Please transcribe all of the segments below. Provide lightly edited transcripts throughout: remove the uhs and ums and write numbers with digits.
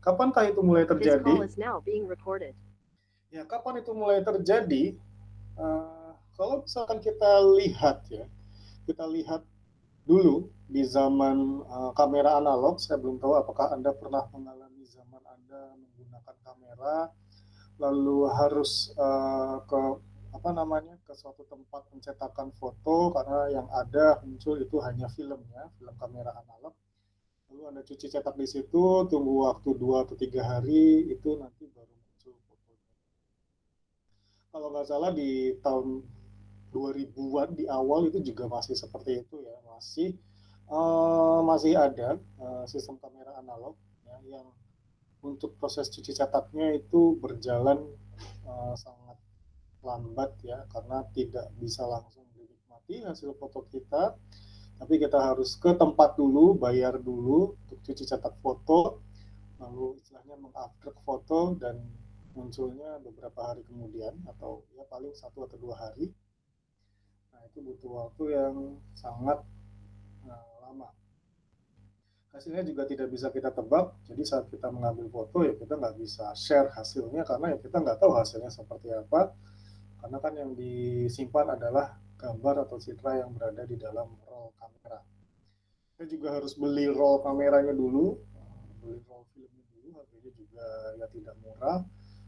Kapankah itu mulai This call terjadi? is now being recorded. Ya, kapan itu mulai terjadi? Kalau misalkan kita lihat ya, kita lihat dulu di zaman kamera analog. Saya belum tahu apakah Anda pernah mengalami zaman Anda menggunakan kamera lalu harus ke apa namanya, ke suatu tempat pencetakan foto karena yang ada muncul itu hanya filmnya, film kamera analog. Lalu Anda cuci cetak di situ, tunggu waktu 2 atau 3 hari, itu nanti baru muncul fotonya. Kalau nggak salah di tahun 2000-an di awal itu juga masih seperti itu ya, masih ada sistem kamera analog ya, yang untuk proses cuci cetaknya itu berjalan sangat lambat ya, karena tidak bisa langsung dinikmati hasil foto kita, tapi kita harus ke tempat dulu, bayar dulu untuk cuci cetak foto, lalu istilahnya mengupload foto dan munculnya beberapa hari kemudian atau ya paling 1 atau 2 hari. Nah, itu butuh waktu yang sangat lama. Hasilnya juga tidak bisa kita tebak, jadi saat kita mengambil foto ya kita nggak bisa share hasilnya karena ya kita nggak tahu hasilnya seperti apa, karena kan yang disimpan adalah gambar atau citra yang berada di dalam roll kamera. Kita juga harus beli roll kameranya dulu, beli roll filmnya dulu, harganya juga ya tidak murah,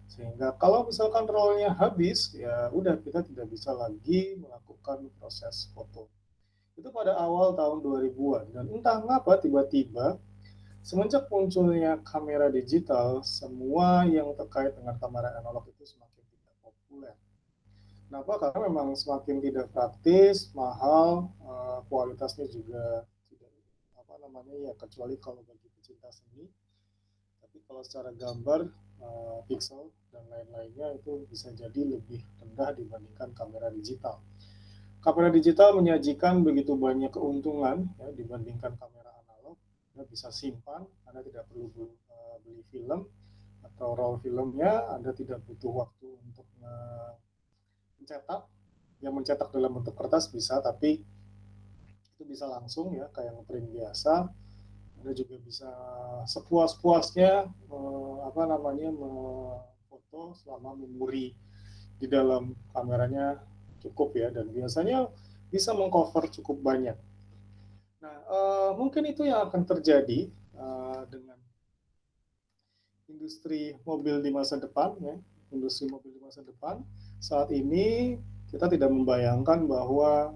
sehingga kalau misalkan rollnya habis ya udah kita tidak bisa lagi melakukan proses foto. Itu pada awal tahun 2000-an, dan entah mengapa tiba-tiba semenjak munculnya kamera digital, semua yang terkait dengan kamera analog itu semakin tidak populer. Kenapa? Karena memang semakin tidak praktis, mahal, kualitasnya juga tidak apa namanya ya, kecuali kalau bagi pecinta seni. Tapi kalau secara gambar, pixel dan lain-lainnya itu bisa jadi lebih rendah dibandingkan kamera digital. Kamera digital menyajikan begitu banyak keuntungan ya, dibandingkan kamera analog. Anda bisa simpan, Anda tidak perlu beli film atau roll filmnya, Anda tidak butuh waktu untuk mencetak. Yang mencetak dalam bentuk kertas bisa, tapi itu bisa langsung ya kayak ngeprint biasa. Anda juga bisa sepuas-puasnya apa namanya foto selama memori di dalam kameranya cukup ya, dan biasanya bisa mengcover cukup banyak. Nah, mungkin itu yang akan terjadi dengan industri mobil di masa depan ya, industri mobil di masa depan. Saat ini kita tidak membayangkan bahwa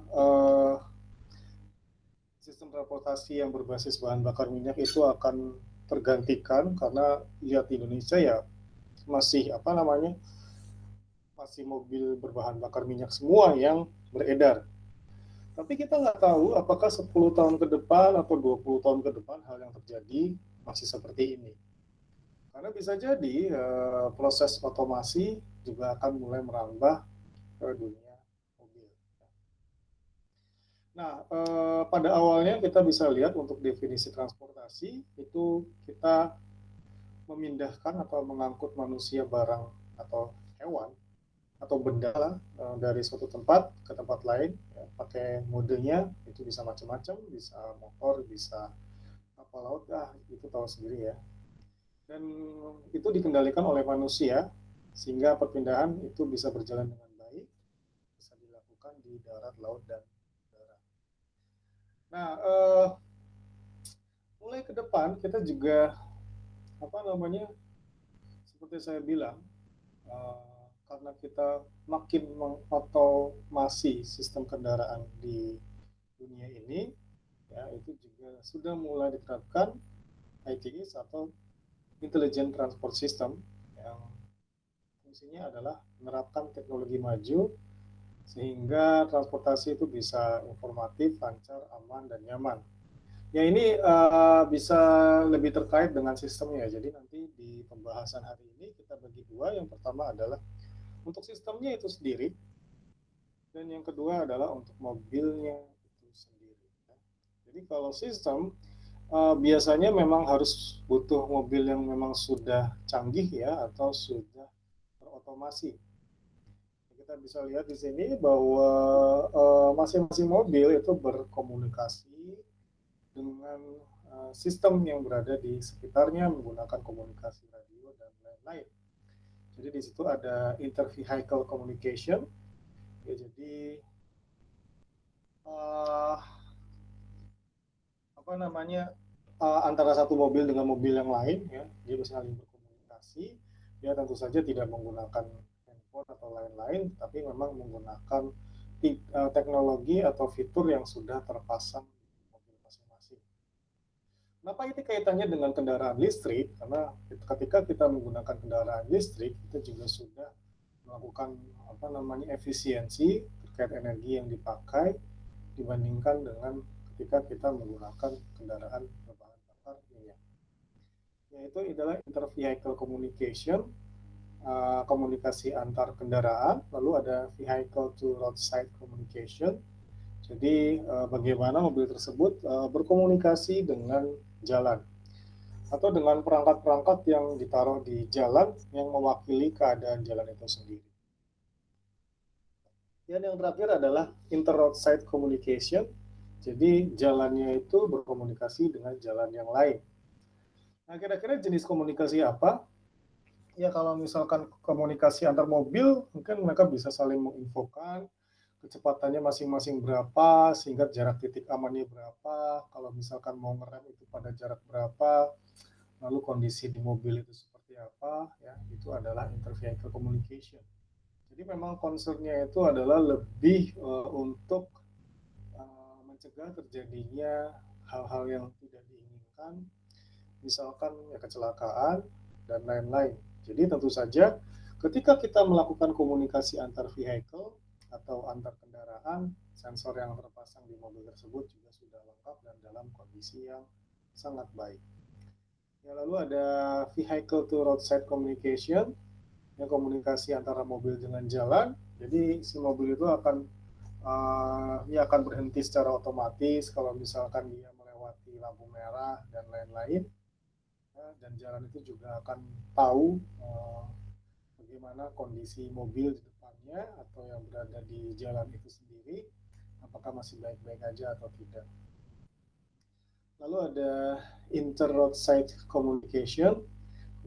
sistem transportasi yang berbasis bahan bakar minyak itu akan tergantikan, karena lihat di Indonesia ya masih apa namanya, masih mobil berbahan bakar minyak semua yang beredar. Tapi kita nggak tahu apakah 10 tahun ke depan atau 20 tahun ke depan hal yang terjadi masih seperti ini. Karena bisa jadi proses otomasi juga akan mulai merambah ke dunia mobil. Nah, pada awalnya kita bisa lihat untuk definisi transportasi itu kita memindahkan atau mengangkut manusia, barang, atau hewan atau benda lah, dari suatu tempat ke tempat lain ya, pakai modenya itu bisa macam-macam, bisa motor, bisa kapal laut, itu tahu sendiri ya. Dan itu dikendalikan oleh manusia sehingga perpindahan itu bisa berjalan dengan baik, bisa dilakukan di darat, laut, dan udara. Nah, mulai ke depan kita juga apa namanya, seperti saya bilang, karena kita makin mengotomasi sistem kendaraan di dunia ini, ya itu juga sudah mulai diterapkan ITS atau Intelligent Transport System, yang fungsinya adalah menerapkan teknologi maju sehingga transportasi itu bisa informatif, lancar, aman, dan nyaman. Ya ini bisa lebih terkait dengan sistemnya. Jadi nanti di pembahasan hari ini kita bagi dua. Yang pertama adalah untuk sistemnya itu sendiri, dan yang kedua adalah untuk mobilnya itu sendiri. Jadi kalau sistem biasanya memang harus butuh mobil yang memang sudah canggih ya, atau sudah terotomasi. Kita bisa lihat di sini bahwa masing-masing mobil itu berkomunikasi dengan sistem yang berada di sekitarnya menggunakan komunikasi radio dan lain-lain. Jadi di situ ada intervehicle communication. Ya, jadi uh, apa namanya antara satu mobil dengan mobil yang lain, ya, dia bisa saling berkomunikasi. Ya tentu saja tidak menggunakan handphone atau lain-lain, tapi memang menggunakan teknologi atau fitur yang sudah terpasang di mobil masing-masing. Kenapa ini kaitannya dengan kendaraan listrik? Karena ketika kita menggunakan kendaraan listrik, kita juga sudah melakukan apa namanya efisiensi terkait energi yang dipakai dibandingkan dengan ketika kita menggunakan kendaraan berbahan bakar minyak. Yaitu adalah intervehicle communication, komunikasi antar kendaraan, lalu ada vehicle to roadside communication. Jadi bagaimana mobil tersebut berkomunikasi dengan jalan atau dengan perangkat-perangkat yang ditaruh di jalan yang mewakili keadaan jalan itu sendiri. Dan yang terakhir adalah inter-roadside communication. Jadi jalannya itu berkomunikasi dengan jalan yang lain. Nah, kira-kira jenis komunikasi apa? Ya, kalau misalkan komunikasi antar mobil, mungkin mereka bisa saling menginfokan kecepatannya masing-masing berapa, sehingga jarak titik amannya berapa, kalau misalkan mau ngerem itu pada jarak berapa, lalu kondisi di mobil itu seperti apa, ya, itu adalah inter-vehicle communication. Jadi memang concernnya itu adalah lebih untuk mencegah terjadinya hal-hal yang tidak diinginkan, misalkan ya kecelakaan dan lain-lain. Jadi tentu saja ketika kita melakukan komunikasi antar vehicle atau antar kendaraan, sensor yang terpasang di mobil tersebut juga sudah lengkap dan dalam kondisi yang sangat baik. Ya, lalu ada vehicle to roadside communication, ya, komunikasi antara mobil dengan jalan. Jadi si mobil itu akan dia akan berhenti secara otomatis kalau misalkan dia melewati lampu merah dan lain-lain, ya, dan jalan itu juga akan tahu bagaimana kondisi mobil di depannya atau yang berada di jalan itu sendiri, apakah masih baik-baik aja atau tidak. Lalu ada inter-roadside communication,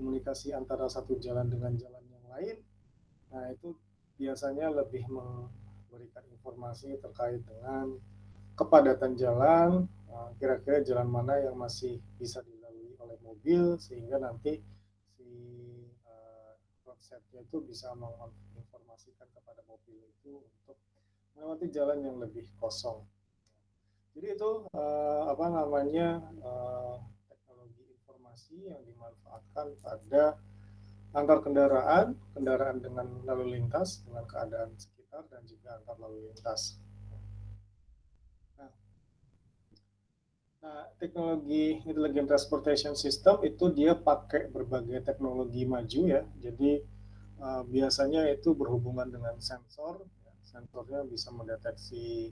komunikasi antara satu jalan dengan jalan yang lain. Nah, itu biasanya lebih memberikan informasi terkait dengan kepadatan jalan, kira-kira jalan mana yang masih bisa dilalui oleh mobil, sehingga nanti si konsepnya itu bisa menginformasikan kepada mobil itu untuk melewati jalan yang lebih kosong. Jadi itu apa namanya teknologi informasi yang dimanfaatkan pada antar kendaraan, kendaraan dengan lalu lintas, dengan keadaan sekitar, dan juga antar lalu lintas. Nah, teknologi Intelligent Transportation System itu dia pakai berbagai teknologi maju, ya. Jadi biasanya itu berhubungan dengan sensor. Ya. Sensornya bisa mendeteksi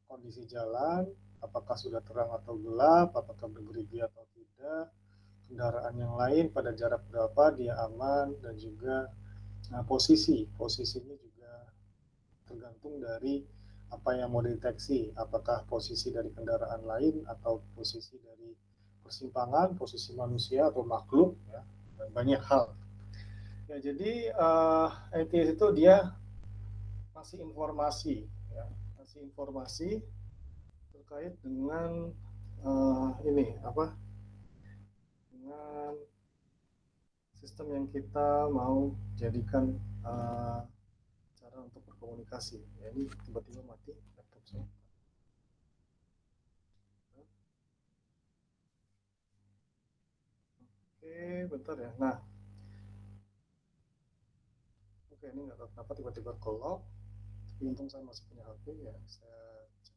kondisi jalan, apakah sudah terang atau gelap, apakah bergerigi atau tidak, kendaraan yang lain pada jarak berapa dia aman, dan juga posisinya juga tergantung dari apa yang mau dideteksi, apakah posisi dari kendaraan lain atau posisi dari persimpangan, posisi manusia atau makhluk, ya, dan banyak hal. Ya, jadi ITS itu dia masih informasi, ya, masih informasi terkait dengan ini apa, dengan sistem yang kita mau jadikan cara untuk berkomunikasi. Ya, ini tiba-tiba mati laptop saya. Oke, bentar ya. Nah, oke, ini nggak tahu kenapa tiba-tiba kolok. Tapi untung saya masih punya HP, ya. Saya cek.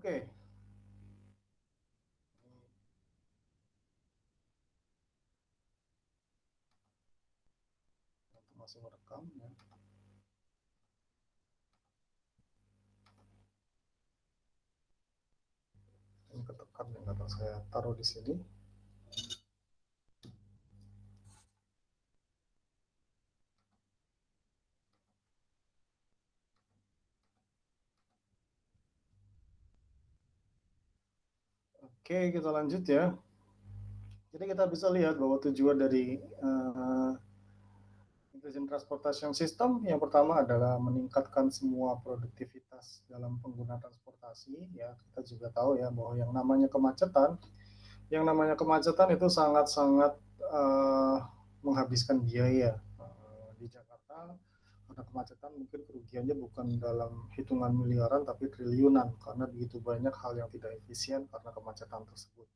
Oke. masih merekam ya. Ini ketekan yang kata saya taruh di sini. Oke, kita lanjut ya. Jadi kita bisa lihat bahwa tujuan dari Intelligent Transportation System yang pertama adalah meningkatkan semua produktivitas dalam pengguna transportasi. Ya, kita juga tahu ya bahwa yang namanya kemacetan itu sangat-sangat menghabiskan biaya. Di Jakarta ada kemacetan mungkin kerugiannya bukan dalam hitungan miliaran tapi triliunan karena begitu banyak hal yang tidak efisien karena kemacetan tersebut.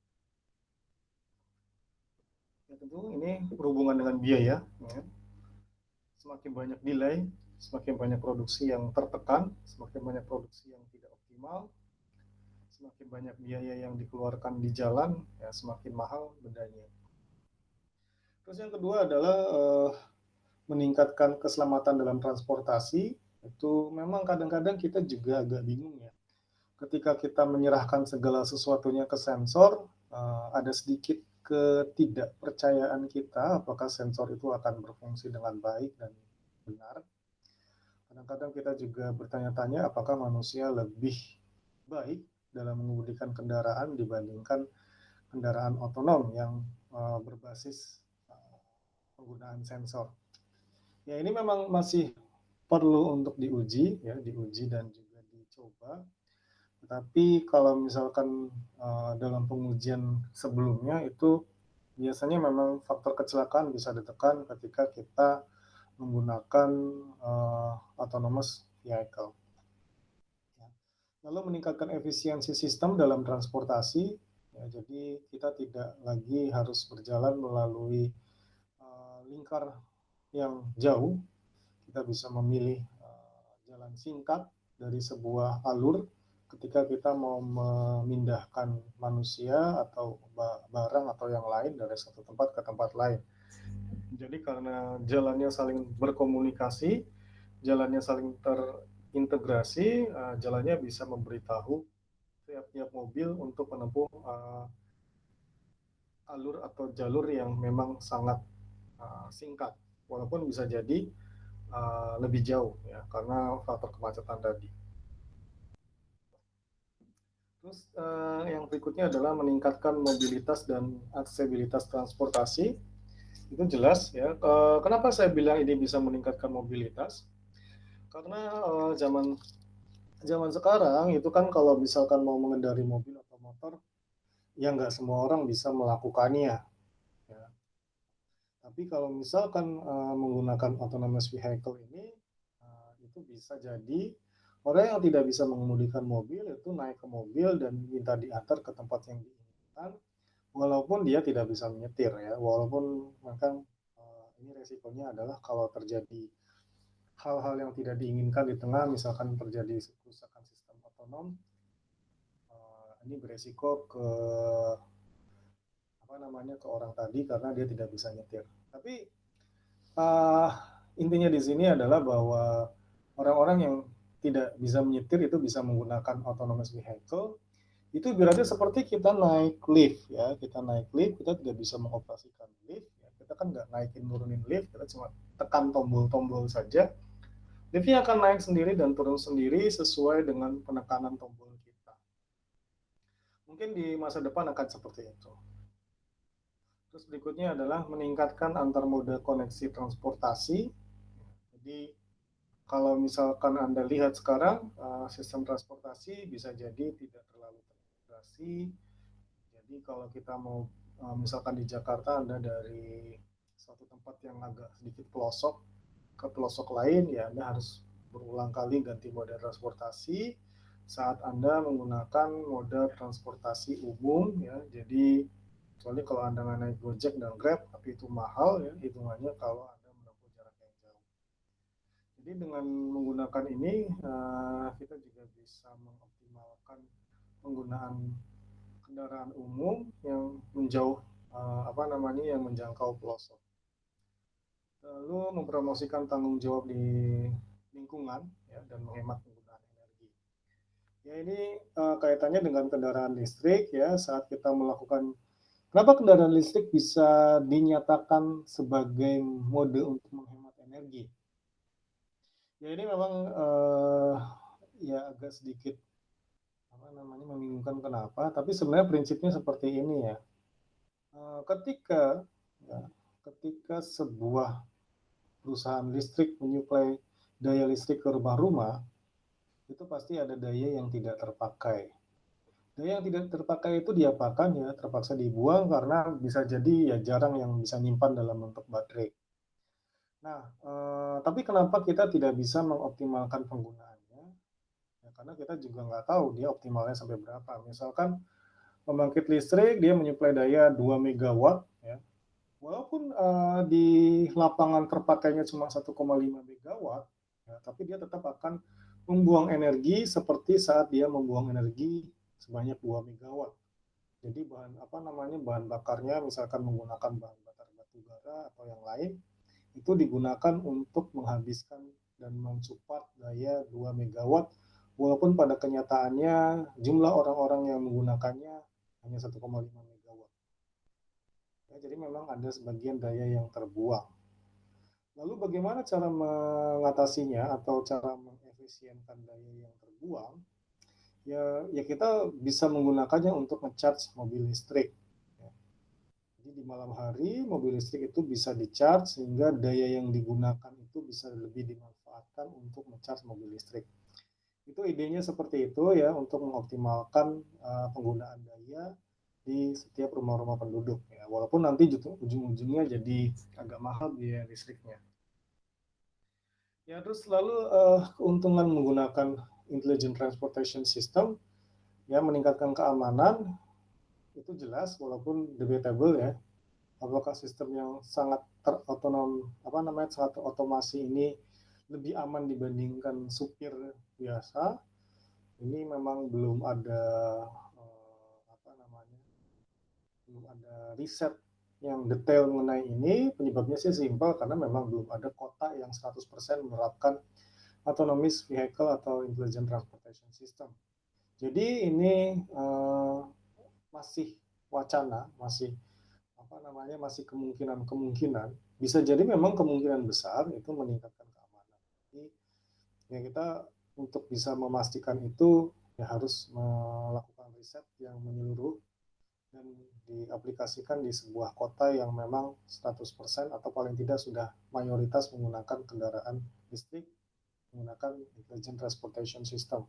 Ya, tentu ini berhubungan dengan biaya. Ya. Semakin banyak delay, semakin banyak produksi yang tertekan, semakin banyak produksi yang tidak optimal, semakin banyak biaya yang dikeluarkan di jalan, ya semakin mahal bendanya. Terus yang kedua adalah meningkatkan keselamatan dalam transportasi. Itu memang kadang-kadang kita juga agak bingung ya. Ketika kita menyerahkan segala sesuatunya ke sensor, ada sedikit ketidakpercayaan kita apakah sensor itu akan berfungsi dengan baik dan benar. Kadang-kadang kita juga bertanya-tanya apakah manusia lebih baik dalam mengemudikan kendaraan dibandingkan kendaraan otonom yang berbasis penggunaan sensor. Ya ini memang masih perlu untuk diuji, ya diuji dan juga dicoba. Tetapi kalau misalkan dalam pengujian sebelumnya itu biasanya memang faktor kecelakaan bisa ditekan ketika kita menggunakan autonomous vehicle. Ya. Lalu meningkatkan efisiensi sistem dalam transportasi, ya, jadi kita tidak lagi harus berjalan melalui lingkar yang jauh, kita bisa memilih jalan singkat dari sebuah alur ketika kita mau memindahkan manusia atau barang atau yang lain dari satu tempat ke tempat lain. Jadi karena jalannya saling berkomunikasi, jalannya saling terintegrasi, jalannya bisa memberitahu tiap-tiap mobil untuk menempuh alur atau jalur yang memang sangat singkat, walaupun bisa jadi lebih jauh ya karena faktor kemacetan tadi. Terus yang berikutnya adalah meningkatkan mobilitas dan aksesibilitas transportasi. Itu jelas ya. Kenapa saya bilang ini bisa meningkatkan mobilitas? Karena zaman sekarang itu kan kalau misalkan mau mengendari mobil atau motor, ya nggak semua orang bisa melakukannya. Ya. Tapi kalau misalkan menggunakan autonomous vehicle ini, itu bisa jadi orang yang tidak bisa mengemudikan mobil itu naik ke mobil dan minta diantar ke tempat yang diinginkan, walaupun dia tidak bisa menyetir ya. Walaupun memang ini resikonya adalah kalau terjadi hal-hal yang tidak diinginkan di tengah, misalkan terjadi kerusakan sistem otonom, ini beresiko ke ke orang tadi karena dia tidak bisa nyetir. Tapi uh, intinya di sini adalah bahwa orang-orang yang tidak bisa menyetir itu bisa menggunakan autonomous vehicle. Itu berarti seperti kita naik lift ya, kita naik lift, kita tidak bisa mengoperasikan lift, ya. Kita kan nggak naikin nurunin lift, kita cuma tekan tombol-tombol saja. Liftnya akan naik sendiri dan turun sendiri sesuai dengan penekanan tombol kita. Mungkin di masa depan akan seperti itu. Terus berikutnya adalah meningkatkan antar moda koneksi transportasi. Jadi kalau misalkan Anda lihat sekarang sistem transportasi bisa jadi tidak terlalu terintegrasi. Jadi kalau kita mau misalkan di Jakarta Anda dari suatu tempat yang agak sedikit pelosok ke pelosok lain, ya Anda harus berulang kali ganti moda transportasi saat Anda menggunakan moda transportasi umum ya. Jadi kecuali kalau Anda naik Gojek dan Grab, tapi itu mahal ya hitungannya kalau Anda menempuh jarak yang jauh. Jadi dengan menggunakan ini kita juga bisa mengoptimalkan penggunaan kendaraan umum yang menjauh yang menjangkau pelosok. lalu mempromosikan tanggung jawab di lingkungan ya, dan menghemat penggunaan energi. Ya ini kaitannya dengan kendaraan listrik ya, saat kita melakukan, kenapa kendaraan listrik bisa dinyatakan sebagai mode untuk menghemat energi? Ya ini memang ya agak sedikit apa namanya membingungkan kenapa, tapi sebenarnya prinsipnya seperti ini ya. Ketika ya, ketika sebuah perusahaan listrik menyuplai daya listrik ke rumah-rumah, itu pasti ada daya yang tidak terpakai. Daya yang tidak terpakai itu diapakan ya? Terpaksa dibuang karena bisa jadi ya jarang yang bisa nyimpan dalam bentuk baterai. Nah, tapi kenapa kita tidak bisa mengoptimalkan penggunaannya? Ya, karena kita juga nggak tahu dia optimalnya sampai berapa. Misalkan pembangkit listrik dia menyuplai daya 2 megawatt ya. Walaupun di lapangan terpakainya cuma 1,5 megawatt, ya, tapi dia tetap akan membuang energi seperti saat dia membuang energi sebanyak 2 megawatt. Jadi bahan bakarnya misalkan menggunakan bahan bakar batu bara atau yang lain, itu digunakan untuk menghabiskan dan mensupport daya 2 megawatt, walaupun pada kenyataannya jumlah orang-orang yang menggunakannya hanya 1,5 megawatt. Ya, jadi memang ada sebagian daya yang terbuang. Lalu bagaimana cara mengatasinya atau cara mengefisienkan daya yang terbuang? Ya kita bisa menggunakannya untuk ngecharge mobil listrik. Ya. Jadi di malam hari mobil listrik itu bisa di-charge sehingga daya yang digunakan itu bisa lebih dimanfaatkan untuk ngecharge mobil listrik. Itu idenya seperti itu ya, untuk mengoptimalkan penggunaan daya di setiap rumah-rumah penduduk ya, walaupun nanti ujung-ujungnya jadi agak mahal biaya listriknya. Ya terus lalu keuntungan menggunakan intelligent transportation system ya, meningkatkan keamanan itu jelas, walaupun debatable ya, apakah sistem yang sangat terotonom sangat terotomasi ini lebih aman dibandingkan supir biasa. Ini memang belum ada belum ada riset yang detail mengenai ini. Penyebabnya sih simpel, karena memang belum ada kota yang 100% menerapkan autonomous vehicle atau intelligent transportation system. Jadi ini masih wacana, masih kemungkinan. Bisa jadi memang kemungkinan besar itu meningkatkan keamanan. Jadi ya kita untuk bisa memastikan itu ya harus melakukan riset yang menyeluruh dan diaplikasikan di sebuah kota yang memang 100% atau paling tidak sudah mayoritas menggunakan kendaraan listrik, menggunakan intelligent transportation system.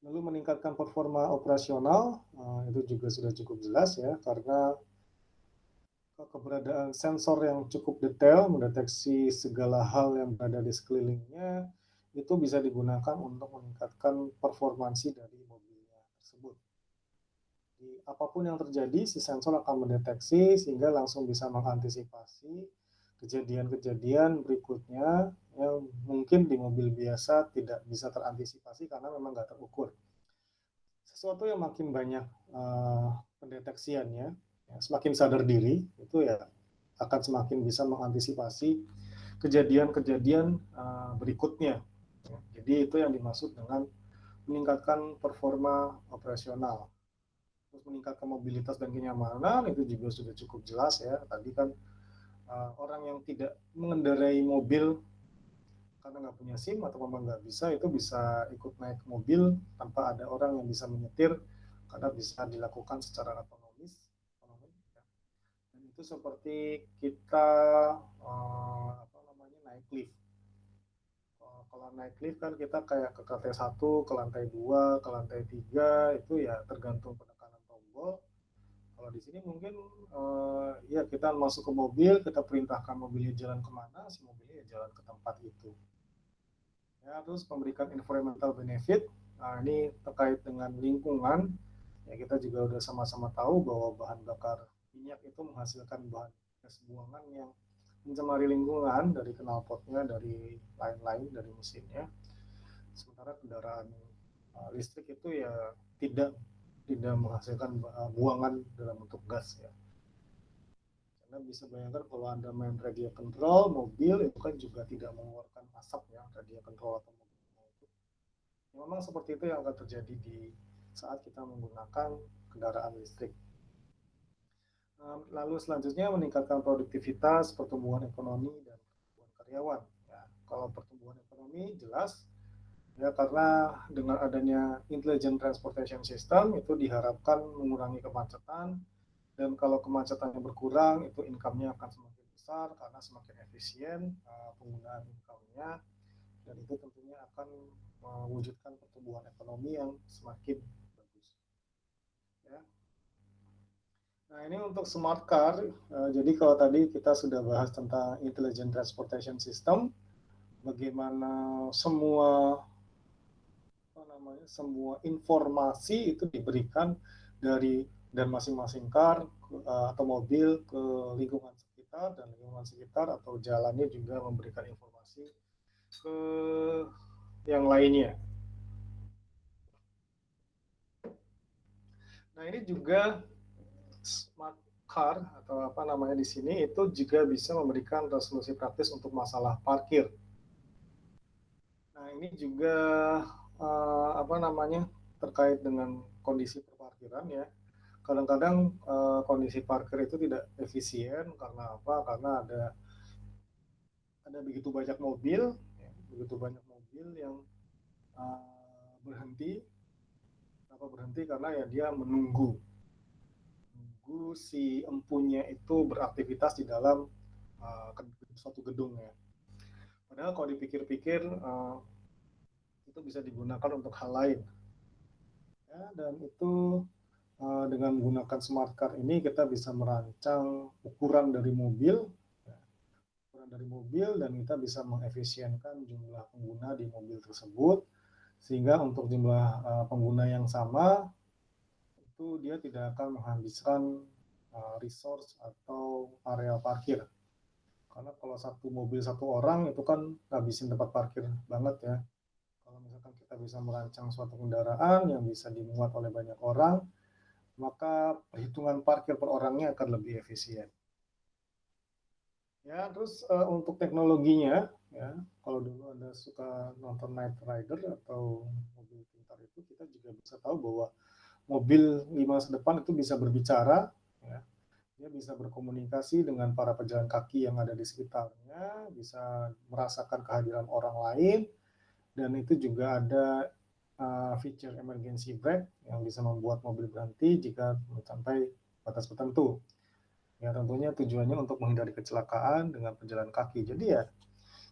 Lalu meningkatkan performa operasional, itu juga sudah cukup jelas ya, karena keberadaan sensor yang cukup detail mendeteksi segala hal yang berada di sekelilingnya, itu bisa digunakan untuk meningkatkan performansi dari mobilnya tersebut. Jadi, apapun yang terjadi, si sensor akan mendeteksi sehingga langsung bisa mengantisipasi kejadian-kejadian berikutnya yang mungkin di mobil biasa tidak bisa terantisipasi karena memang nggak terukur. Sesuatu yang makin banyak pendeteksiannya, ya, semakin sadar diri, itu ya akan semakin bisa mengantisipasi kejadian-kejadian berikutnya. Ya. Jadi itu yang dimaksud dengan meningkatkan performa operasional. Terus meningkatkan mobilitas dan kenyamanan itu juga sudah cukup jelas ya. Tadi kan orang yang tidak mengendarai mobil karena nggak punya SIM atau memang nggak bisa, itu bisa ikut naik mobil tanpa ada orang yang bisa menyetir karena bisa dilakukan secara otonomis. Dan itu seperti kita naik lift. Kalau naik lift kan kita kayak ke lantai 1, ke lantai 2, ke lantai 3, itu ya tergantung penekanan tombol. Kalau di sini mungkin ya kita masuk ke mobil, kita perintahkan mobilnya jalan kemana, si mobilnya ya jalan ke tempat itu. Ya, terus memberikan environmental benefit. Nah, ini terkait dengan lingkungan. Ya, kita juga udah sama-sama tahu bahwa bahan bakar minyak itu menghasilkan bahan gas buangan yang mencemari lingkungan dari knalpotnya, dari lain-lain, dari mesinnya. Sementara kendaraan listrik itu ya tidak menghasilkan buangan dalam bentuk gas ya. Anda bisa bayangkan kalau Anda main radio control mobil itu kan juga tidak mengeluarkan asap ya, radio control atau mobil itu. Ya, memang seperti itu yang akan terjadi di saat kita menggunakan kendaraan listrik. Lalu selanjutnya meningkatkan produktivitas, pertumbuhan ekonomi, dan pertumbuhan karyawan. Ya, kalau pertumbuhan ekonomi jelas ya karena dengan adanya intelligent transportation system itu diharapkan mengurangi kemacetan, dan kalau kemacetannya berkurang itu income-nya akan semakin besar karena semakin efisien penggunaan income-nya, dan itu tentunya akan mewujudkan pertumbuhan ekonomi yang semakin bagus. Ya. Nah, ini untuk smart car. Jadi kalau tadi kita sudah bahas tentang intelligent transportation system, bagaimana semua informasi itu diberikan dari dan masing-masing car atau mobil ke lingkungan sekitar, dan lingkungan sekitar atau jalannya juga memberikan informasi ke yang lainnya. Nah, ini juga smart car atau apa namanya di sini itu juga bisa memberikan resolusi praktis untuk masalah parkir. Nah, ini juga apa namanya terkait dengan kondisi perparkiran ya. Kadang-kadang kondisi parkir itu tidak efisien karena apa? Karena ada begitu banyak mobil, ya, begitu banyak mobil yang berhenti. Kenapa berhenti? Karena ya dia menunggu si empunya itu beraktivitas di dalam suatu gedung ya. Padahal kalau dipikir-pikir itu bisa digunakan untuk hal lain. Ya, dan itu dengan menggunakan smart car ini kita bisa merancang ukuran dari mobil, dan kita bisa mengefisienkan jumlah pengguna di mobil tersebut, sehingga untuk jumlah pengguna yang sama itu dia tidak akan menghabiskan resource atau area parkir. Karena kalau satu mobil satu orang itu kan ngabisin tempat parkir banget ya. Kalau misalkan kita bisa merancang suatu kendaraan yang bisa dimuat oleh banyak orang, maka perhitungan parkir per orangnya akan lebih efisien. Ya, terus untuk teknologinya, ya, kalau dulu Anda suka nonton Knight Rider atau mobil pintar itu, kita juga bisa tahu bahwa mobil di masa depan itu bisa berbicara, ya. Dia bisa berkomunikasi dengan para pejalan kaki yang ada di sekitarnya, bisa merasakan kehadiran orang lain, dan itu juga ada feature emergency brake yang bisa membuat mobil berhenti jika sampai batas tertentu. Ya tentunya tujuannya untuk menghindari kecelakaan dengan pejalan kaki. Jadi ya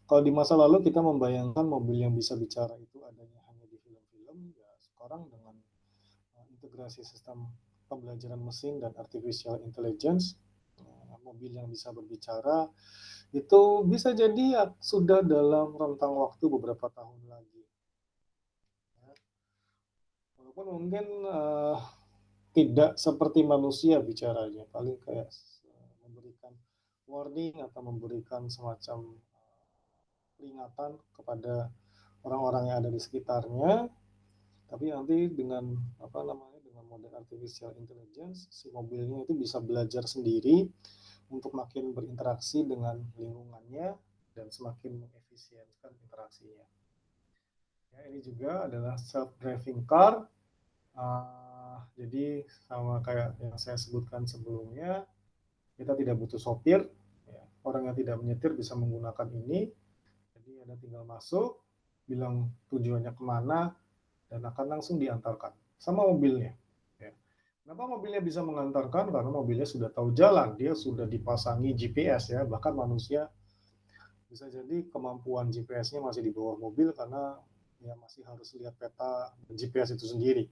kalau di masa lalu kita membayangkan mobil yang bisa bicara itu adanya hanya di film-film, ya sekarang dengan integrasi sistem pembelajaran mesin dan artificial intelligence, mobil yang bisa berbicara itu bisa jadi ya, sudah dalam rentang waktu beberapa tahun lagi. Ya. Walaupun mungkin tidak seperti manusia bicaranya, paling kayak memberikan warning atau memberikan semacam peringatan kepada orang-orang yang ada di sekitarnya. Tapi nanti dengan dengan model artificial intelligence, si mobilnya itu bisa belajar sendiri untuk makin berinteraksi dengan lingkungannya dan semakin mengefisienkan interaksinya. Ya, ini juga adalah self-driving car. Jadi sama kayak yang saya sebutkan sebelumnya, kita tidak butuh sopir. Ya. Orang yang tidak menyetir bisa menggunakan ini. Jadi Anda tinggal masuk, bilang tujuannya kemana, dan akan langsung diantarkan sama mobilnya. Ya. Kenapa mobilnya bisa mengantarkan? Karena mobilnya sudah tahu jalan, dia sudah dipasangi GPS ya. Bahkan manusia bisa jadi kemampuan GPS-nya masih di bawah mobil karena ya masih harus lihat peta GPS itu sendiri.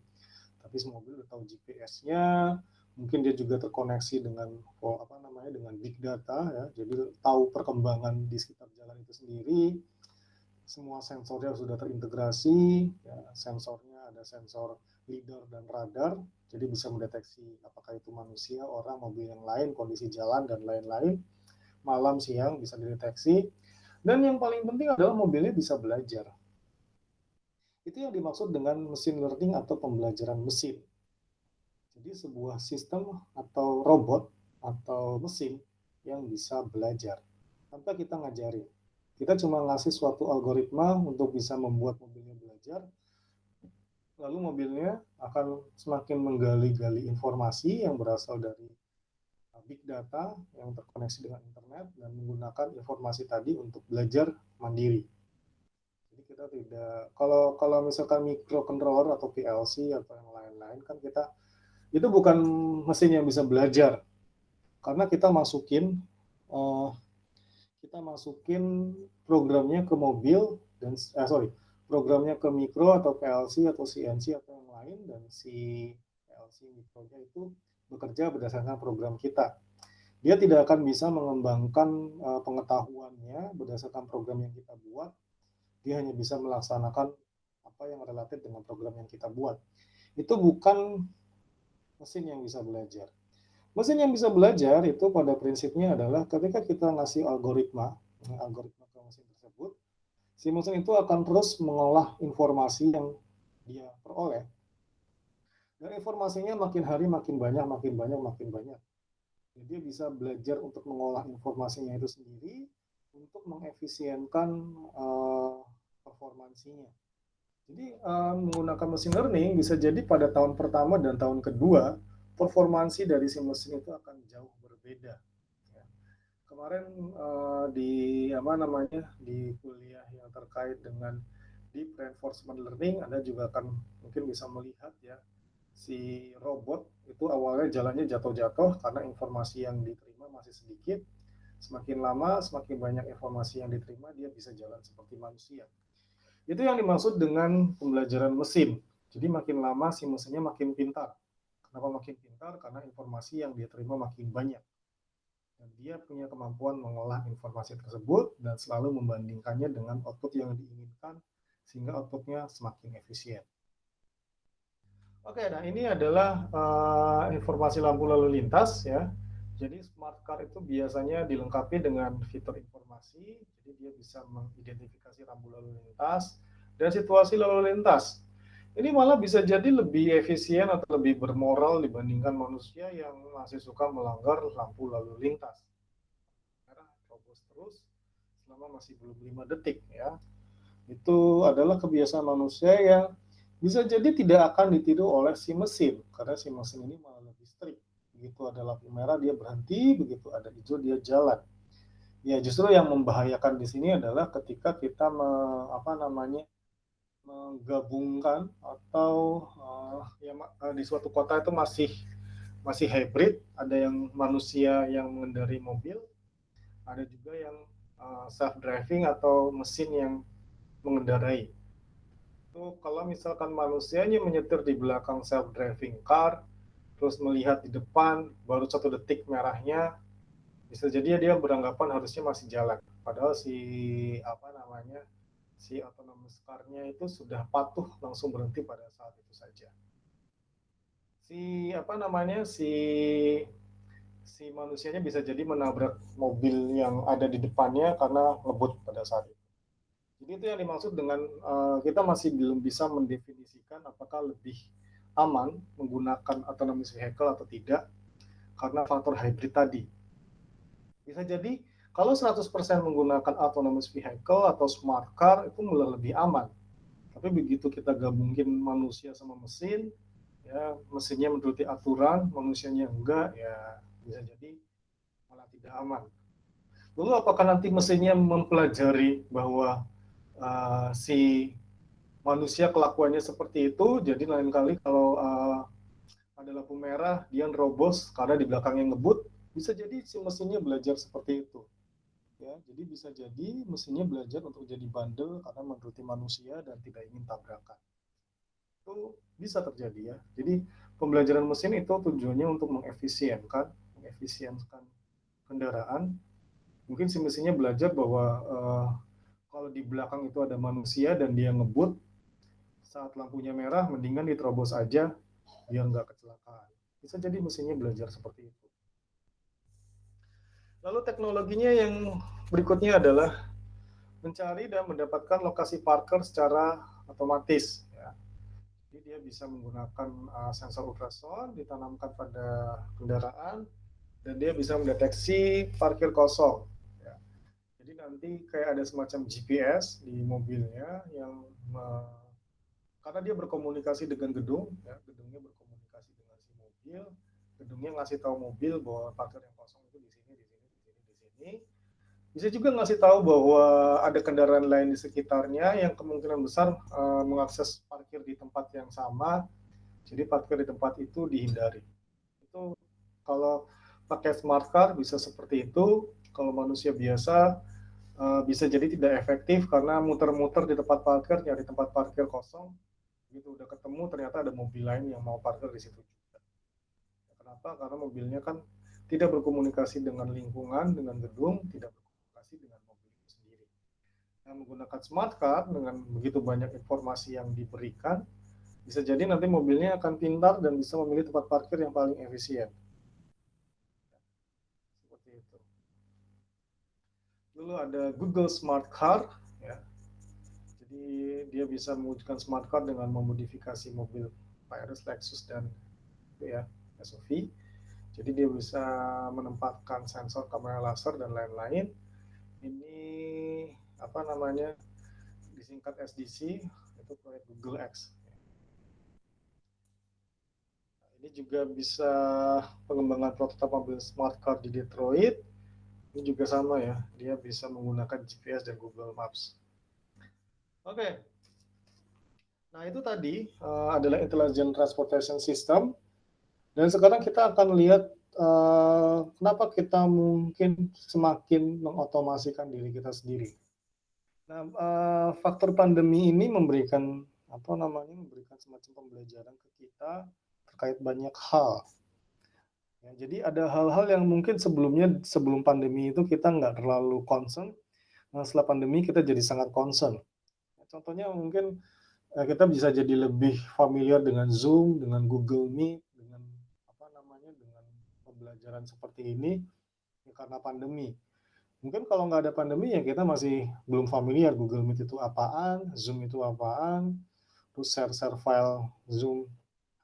Tapi semua mobil udah tahu GPS-nya, mungkin dia juga terkoneksi dengan dengan big data ya, jadi tahu perkembangan di sekitar jalan itu sendiri. Semua sensornya sudah terintegrasi, ya, sensornya ada sensor lidar dan radar, jadi bisa mendeteksi apakah itu manusia, orang, mobil yang lain, kondisi jalan dan lain-lain. Malam, siang bisa dideteksi. Dan yang paling penting adalah mobilnya bisa belajar. Itu yang dimaksud dengan machine learning atau pembelajaran mesin. Jadi sebuah sistem atau robot atau mesin yang bisa belajar tanpa kita ngajarin. Kita cuma ngasih suatu algoritma untuk bisa membuat mobilnya belajar, lalu mobilnya akan semakin menggali-gali informasi yang berasal dari big data yang terkoneksi dengan internet dan menggunakan informasi tadi untuk belajar mandiri. Jadi kita tidak, kalau misalkan microcontroller atau PLC atau yang lain-lain kan itu bukan mesin yang bisa belajar karena uh, kita masukin programnya ke mobil dan programnya ke mikro atau PLC atau CNC atau yang lain, dan si PLC mikronya itu bekerja berdasarkan program kita. Dia tidak akan bisa mengembangkan pengetahuannya berdasarkan program yang kita buat. Dia hanya bisa melaksanakan apa yang relatif dengan program yang kita buat. Itu bukan mesin yang bisa belajar. Mesin yang bisa belajar itu pada prinsipnya adalah ketika kita ngasih algoritma ke mesin tersebut, si mesin itu akan terus mengolah informasi yang dia peroleh. Dan informasinya makin hari makin banyak, makin banyak, makin banyak. Jadi dia bisa belajar untuk mengolah informasinya itu sendiri untuk mengefisienkan performansinya. Jadi menggunakan machine learning bisa jadi pada tahun pertama dan tahun kedua performansi dari si mesin itu akan jauh berbeda. Ya. Kemarin di kuliah yang terkait dengan deep reinforcement learning, Anda juga akan mungkin bisa melihat ya si robot itu awalnya jalannya jatuh-jatuh karena informasi yang diterima masih sedikit. Semakin lama, semakin banyak informasi yang diterima, dia bisa jalan seperti manusia. Itu yang dimaksud dengan pembelajaran mesin. Jadi makin lama si mesinnya makin pintar. Kenapa makin pintar? Karena informasi yang dia terima makin banyak. Dan dia punya kemampuan mengolah informasi tersebut dan selalu membandingkannya dengan output yang diinginkan sehingga outputnya semakin efisien. Oke, nah ini adalah informasi lampu lalu lintas ya. Jadi smart car itu biasanya dilengkapi dengan fitur informasi, jadi dia bisa mengidentifikasi rambu lalu lintas dan situasi lalu lintas. Ini malah bisa jadi lebih efisien atau lebih bermoral dibandingkan manusia yang masih suka melanggar lampu lalu lintas. Karena terobos terus selama masih belum 5 detik ya. Itu adalah kebiasaan manusia yang bisa jadi tidak akan ditiru oleh si mesin, karena si mesin ini malah lebih strict. Begitu ada lampu merah dia berhenti, begitu ada hijau dia jalan. Ya justru yang membahayakan di sini adalah ketika kita menggabungkan atau di suatu kota itu masih hybrid, ada yang manusia yang mengendarai mobil, ada juga yang self driving atau mesin yang mengendarai. Itu kalau misalkan manusianya menyetir di belakang self driving car, terus melihat di depan baru 1 detik merahnya, bisa jadi dia beranggapan harusnya masih jalan. Padahal si autonomous car-nya itu sudah patuh langsung berhenti pada saat itu saja. Si apa namanya si si manusianya bisa jadi menabrak mobil yang ada di depannya karena ngebut pada saat itu. Jadi itu yang dimaksud dengan kita masih belum bisa mendefinisikan apakah lebih aman menggunakan autonomous vehicle atau tidak karena faktor hybrid tadi. Bisa jadi kalau 100% menggunakan autonomous vehicle atau smart car itu mulai lebih aman. Tapi begitu kita gabungin manusia sama mesin, ya mesinnya menuruti aturan, manusianya enggak, ya bisa jadi malah tidak aman. Lalu apakah nanti mesinnya mempelajari bahwa si manusia kelakuannya seperti itu, jadi lain kali kalau ada lampu merah dia nerobos karena di belakangnya ngebut, bisa jadi si mesinnya belajar seperti itu ya. Jadi bisa jadi mesinnya belajar untuk jadi bandel karena menuruti manusia dan tidak ingin tabrakan. Itu bisa terjadi ya. Jadi pembelajaran mesin itu tujuannya untuk mengefisienkan kendaraan. Mungkin si mesinnya belajar bahwa kalau di belakang itu ada manusia dan dia ngebut, saat lampunya merah mendingan diterobos aja biar nggak kecelakaan. Bisa jadi mesinnya belajar seperti itu. Lalu teknologinya yang berikutnya adalah mencari dan mendapatkan lokasi parkir secara otomatis. Ya. Jadi dia bisa menggunakan sensor ultrasound ditanamkan pada kendaraan dan dia bisa mendeteksi parkir kosong. Ya. Jadi nanti kayak ada semacam GPS di mobilnya yang karena dia berkomunikasi dengan gedung, ya, gedungnya berkomunikasi dengan si mobil, gedungnya ngasih tahu mobil bahwa parkir yang kosong itu di sini, di sini, di sini, di sini. Bisa juga ngasih tahu bahwa ada kendaraan lain di sekitarnya yang kemungkinan besar mengakses parkir di tempat yang sama, jadi parkir di tempat itu dihindari. Itu kalau pakai smart car bisa seperti itu, kalau manusia biasa bisa jadi tidak efektif karena muter-muter di tempat parkir, nyari tempat parkir kosong, gitu udah ketemu ternyata ada mobil lain yang mau parkir di situ juga. Kenapa? Karena mobilnya kan tidak berkomunikasi dengan lingkungan, dengan gedung, tidak berkomunikasi dengan mobil itu sendiri. Nah, menggunakan smart car dengan begitu banyak informasi yang diberikan, bisa jadi nanti mobilnya akan pintar dan bisa memilih tempat parkir yang paling efisien. Seperti itu. Lalu ada Google Smart Car, ya. Jadi dia bisa mewujudkan smart car dengan memodifikasi mobil Prius, Lexus dan ya SUV. Jadi dia bisa menempatkan sensor kamera laser dan lain-lain. Ini apa namanya, disingkat SDC, itu proyek Google X. Ini juga bisa pengembangan prototipe mobil smart car di Detroit. Ini juga sama ya, dia bisa menggunakan GPS dan Google Maps. Oke, nah itu tadi adalah Intelligent Transportation System. Dan sekarang kita akan lihat kenapa kita mungkin semakin mengotomasikan diri kita sendiri. Nah, faktor pandemi ini memberikan memberikan semacam pembelajaran ke kita terkait banyak hal. Ya, jadi ada hal-hal yang mungkin sebelum pandemi itu kita nggak terlalu concern. Nah, setelah pandemi kita jadi sangat concern. Contohnya mungkin kita bisa jadi lebih familiar dengan Zoom, dengan Google Meet, dengan dengan pembelajaran seperti ini ya karena pandemi. Mungkin kalau nggak ada pandemi ya kita masih belum familiar Google Meet itu apaan, Zoom itu apaan, terus share-share file Zoom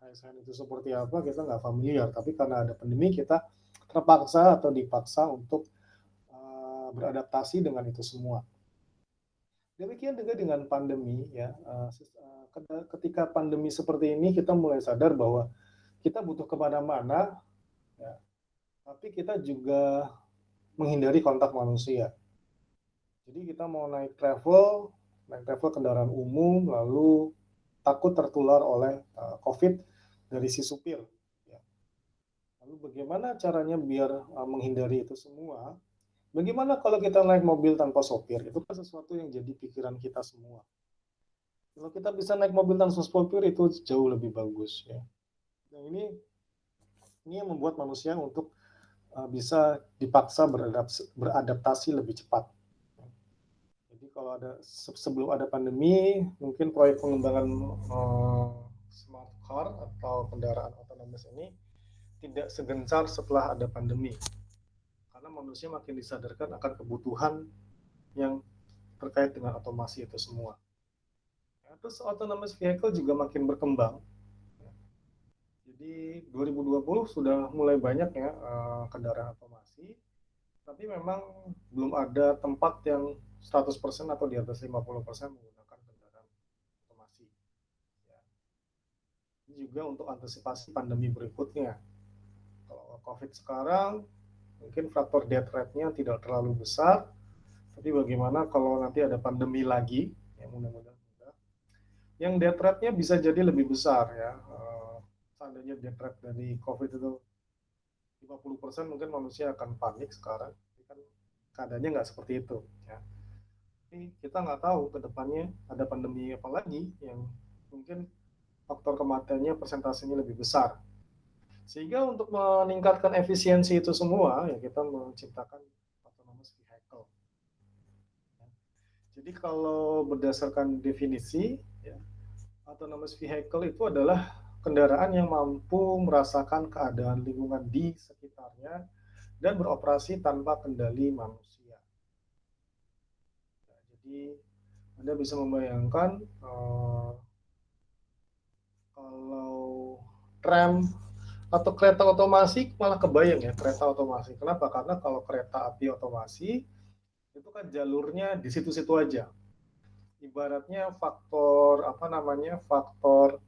ASN itu seperti apa kita nggak familiar. Tapi karena ada pandemi kita terpaksa atau dipaksa untuk beradaptasi dengan itu semua. Demikian juga dengan pandemi ya. Ketika pandemi seperti ini kita mulai sadar bahwa kita butuh kemana-mana, ya, tapi kita juga menghindari kontak manusia. Jadi kita mau naik travel kendaraan umum, lalu takut tertular oleh COVID dari si supir. Ya. Lalu bagaimana caranya biar menghindari itu semua? Bagaimana kalau kita naik mobil tanpa sopir? Itu kan sesuatu yang jadi pikiran kita semua. Kalau kita bisa naik mobil tanpa sopir itu jauh lebih bagus ya. Nah, ini yang membuat manusia untuk bisa dipaksa beradaptasi lebih cepat. Jadi kalau sebelum ada pandemi, mungkin proyek pengembangan smart car atau kendaraan otonomus ini tidak segencar setelah ada pandemi. Karena manusia makin disadarkan akan kebutuhan yang terkait dengan otomasi itu semua. Ya, terus autonomous vehicle juga makin berkembang. Jadi 2020 sudah mulai banyak ya kendaraan otomasi, tapi memang belum ada tempat yang 100% atau di atas 50% menggunakan kendaraan otomasi. Ya. Ini juga untuk antisipasi pandemi berikutnya. Kalau COVID sekarang, mungkin faktor death rate-nya tidak terlalu besar, tapi bagaimana kalau nanti ada pandemi lagi, ya mudah-mudahan enggak, yang death rate-nya bisa jadi lebih besar ya. Seandainya death rate dari COVID itu 50%, mungkin manusia akan panik sekarang. Tapi kan keadaannya nggak seperti itu. Ya. Tapi kita nggak tahu ke depannya ada pandemi apa lagi yang mungkin faktor kematiannya persentasenya lebih besar. Sehingga untuk meningkatkan efisiensi itu semua, ya kita menciptakan autonomous vehicle. Ya. Jadi kalau berdasarkan definisi, ya, autonomous vehicle itu adalah kendaraan yang mampu merasakan keadaan lingkungan di sekitarnya dan beroperasi tanpa kendali manusia. Ya, jadi Anda bisa membayangkan kalau tram Atau kereta otomasi malah kebayang ya, kereta otomasi. Kenapa? Karena kalau kereta api otomasi itu kan jalurnya di situ-situ aja. Ibaratnya faktor apa namanya? Faktor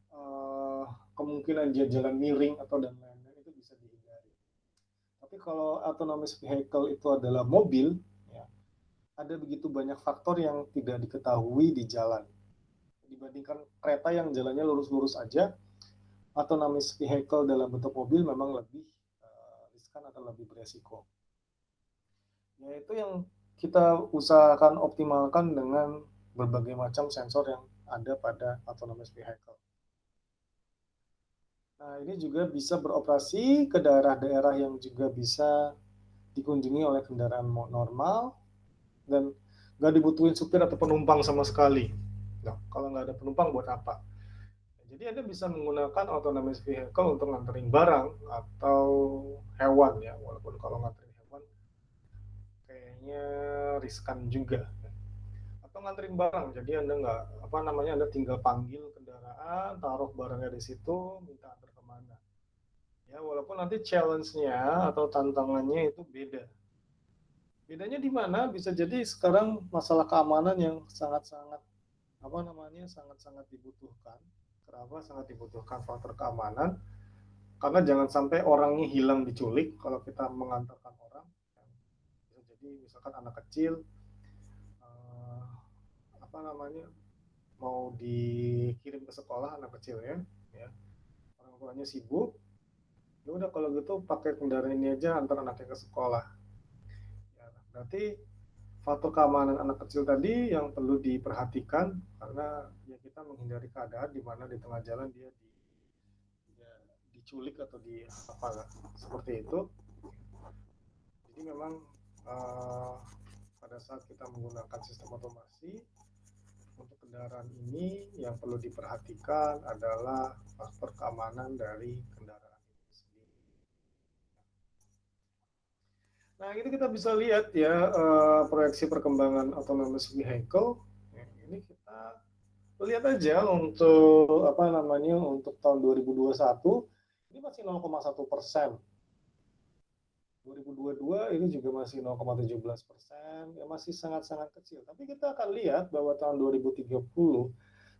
uh, kemungkinan dia jalan miring atau dan lain-lain itu bisa dihindari. Tapi kalau autonomous vehicle itu adalah mobil, ya, ada begitu banyak faktor yang tidak diketahui di jalan. Dibandingkan kereta yang jalannya lurus-lurus aja, autonomous vehicle dalam bentuk mobil memang lebih riskan atau lebih beresiko. Ya itu yang kita usahakan optimalkan dengan berbagai macam sensor yang ada pada autonomous vehicle. Nah, ini juga bisa beroperasi ke daerah-daerah yang juga bisa dikunjungi oleh kendaraan normal dan nggak dibutuhin supir atau penumpang sama sekali. Nah, kalau nggak ada penumpang buat apa? Jadi Anda bisa menggunakan autonomous vehicle untuk nganterin barang atau hewan ya, walaupun kalau nganterin hewan kayaknya riskan juga. Atau nganterin barang, jadi Anda nggak apa namanya Anda tinggal panggil kendaraan, taruh barangnya di situ, minta antar kemana. Ya, walaupun nanti challenge-nya atau tantangannya itu beda. Bedanya di mana? Bisa jadi sekarang masalah keamanan yang sangat-sangat apa namanya sangat-sangat dibutuhkan. Kenapa sangat dibutuhkan faktor keamanan? Karena jangan sampai orangnya hilang diculik kalau kita mengantarkan orang. Bisa jadi misalkan anak kecil eh, apa namanya mau dikirim ke sekolah anak kecil ya orang tuanya sibuk, ya udah kalau gitu pakai kendaraan ini aja antar anaknya ke sekolah. Ya, berarti faktor keamanan anak kecil tadi yang perlu diperhatikan karena ya kita menghindari keadaan di mana di tengah jalan dia diculik atau di apa seperti itu. Jadi memang uh, pada saat kita menggunakan sistem otomasi untuk kendaraan ini yang perlu diperhatikan adalah faktor keamanan dari kendaraan itu sendiri. Nah, ini kita bisa lihat ya proyeksi perkembangan autonomous vehicle. Ini kita lihat aja untuk apa namanya untuk tahun 2021 ini masih 0,1%. 2022 ini juga masih 0,17%, ya masih sangat-sangat kecil. Tapi kita akan lihat bahwa tahun 2030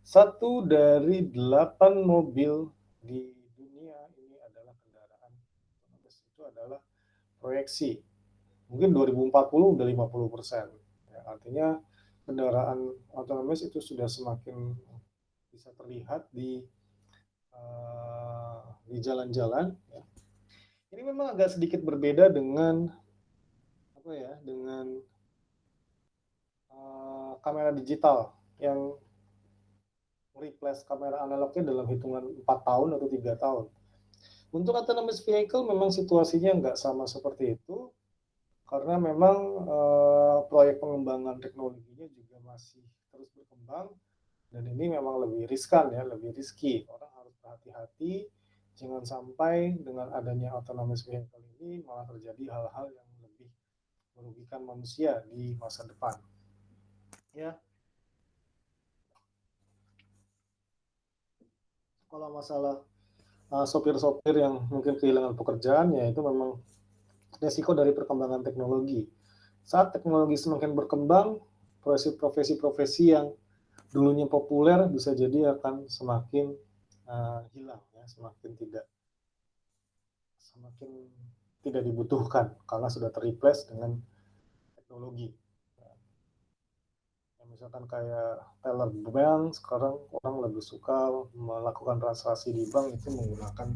satu dari 8 mobil di dunia ini adalah kendaraan otonom. Itu adalah proyeksi. Mungkin 2040 udah 50%. Ya, artinya kendaraan otonomis itu sudah semakin bisa terlihat di jalan-jalan. Ya. Ini memang agak sedikit berbeda dengan apa ya, dengan kamera digital yang replace kamera analognya dalam hitungan 4 tahun atau 3 tahun. Untuk autonomous vehicle memang situasinya nggak sama seperti itu, karena memang proyek pengembangan teknologinya juga masih terus berkembang, dan ini memang lebih riskan ya, lebih riski. Orang harus berhati-hati, jangan sampai dengan adanya autonomous vehicle ini malah terjadi hal-hal yang lebih merugikan manusia di masa depan. Ya, kalau masalah sopir-sopir yang mungkin kehilangan pekerjaan, ya itu memang resiko dari perkembangan teknologi. Saat teknologi semakin berkembang, profesi-profesi yang dulunya populer bisa jadi akan semakin hilang, ya, semakin tidak dibutuhkan karena sudah terreplace dengan teknologi. Ya, misalkan kayak teller bank, sekarang orang lebih suka melakukan transaksi di bank itu menggunakan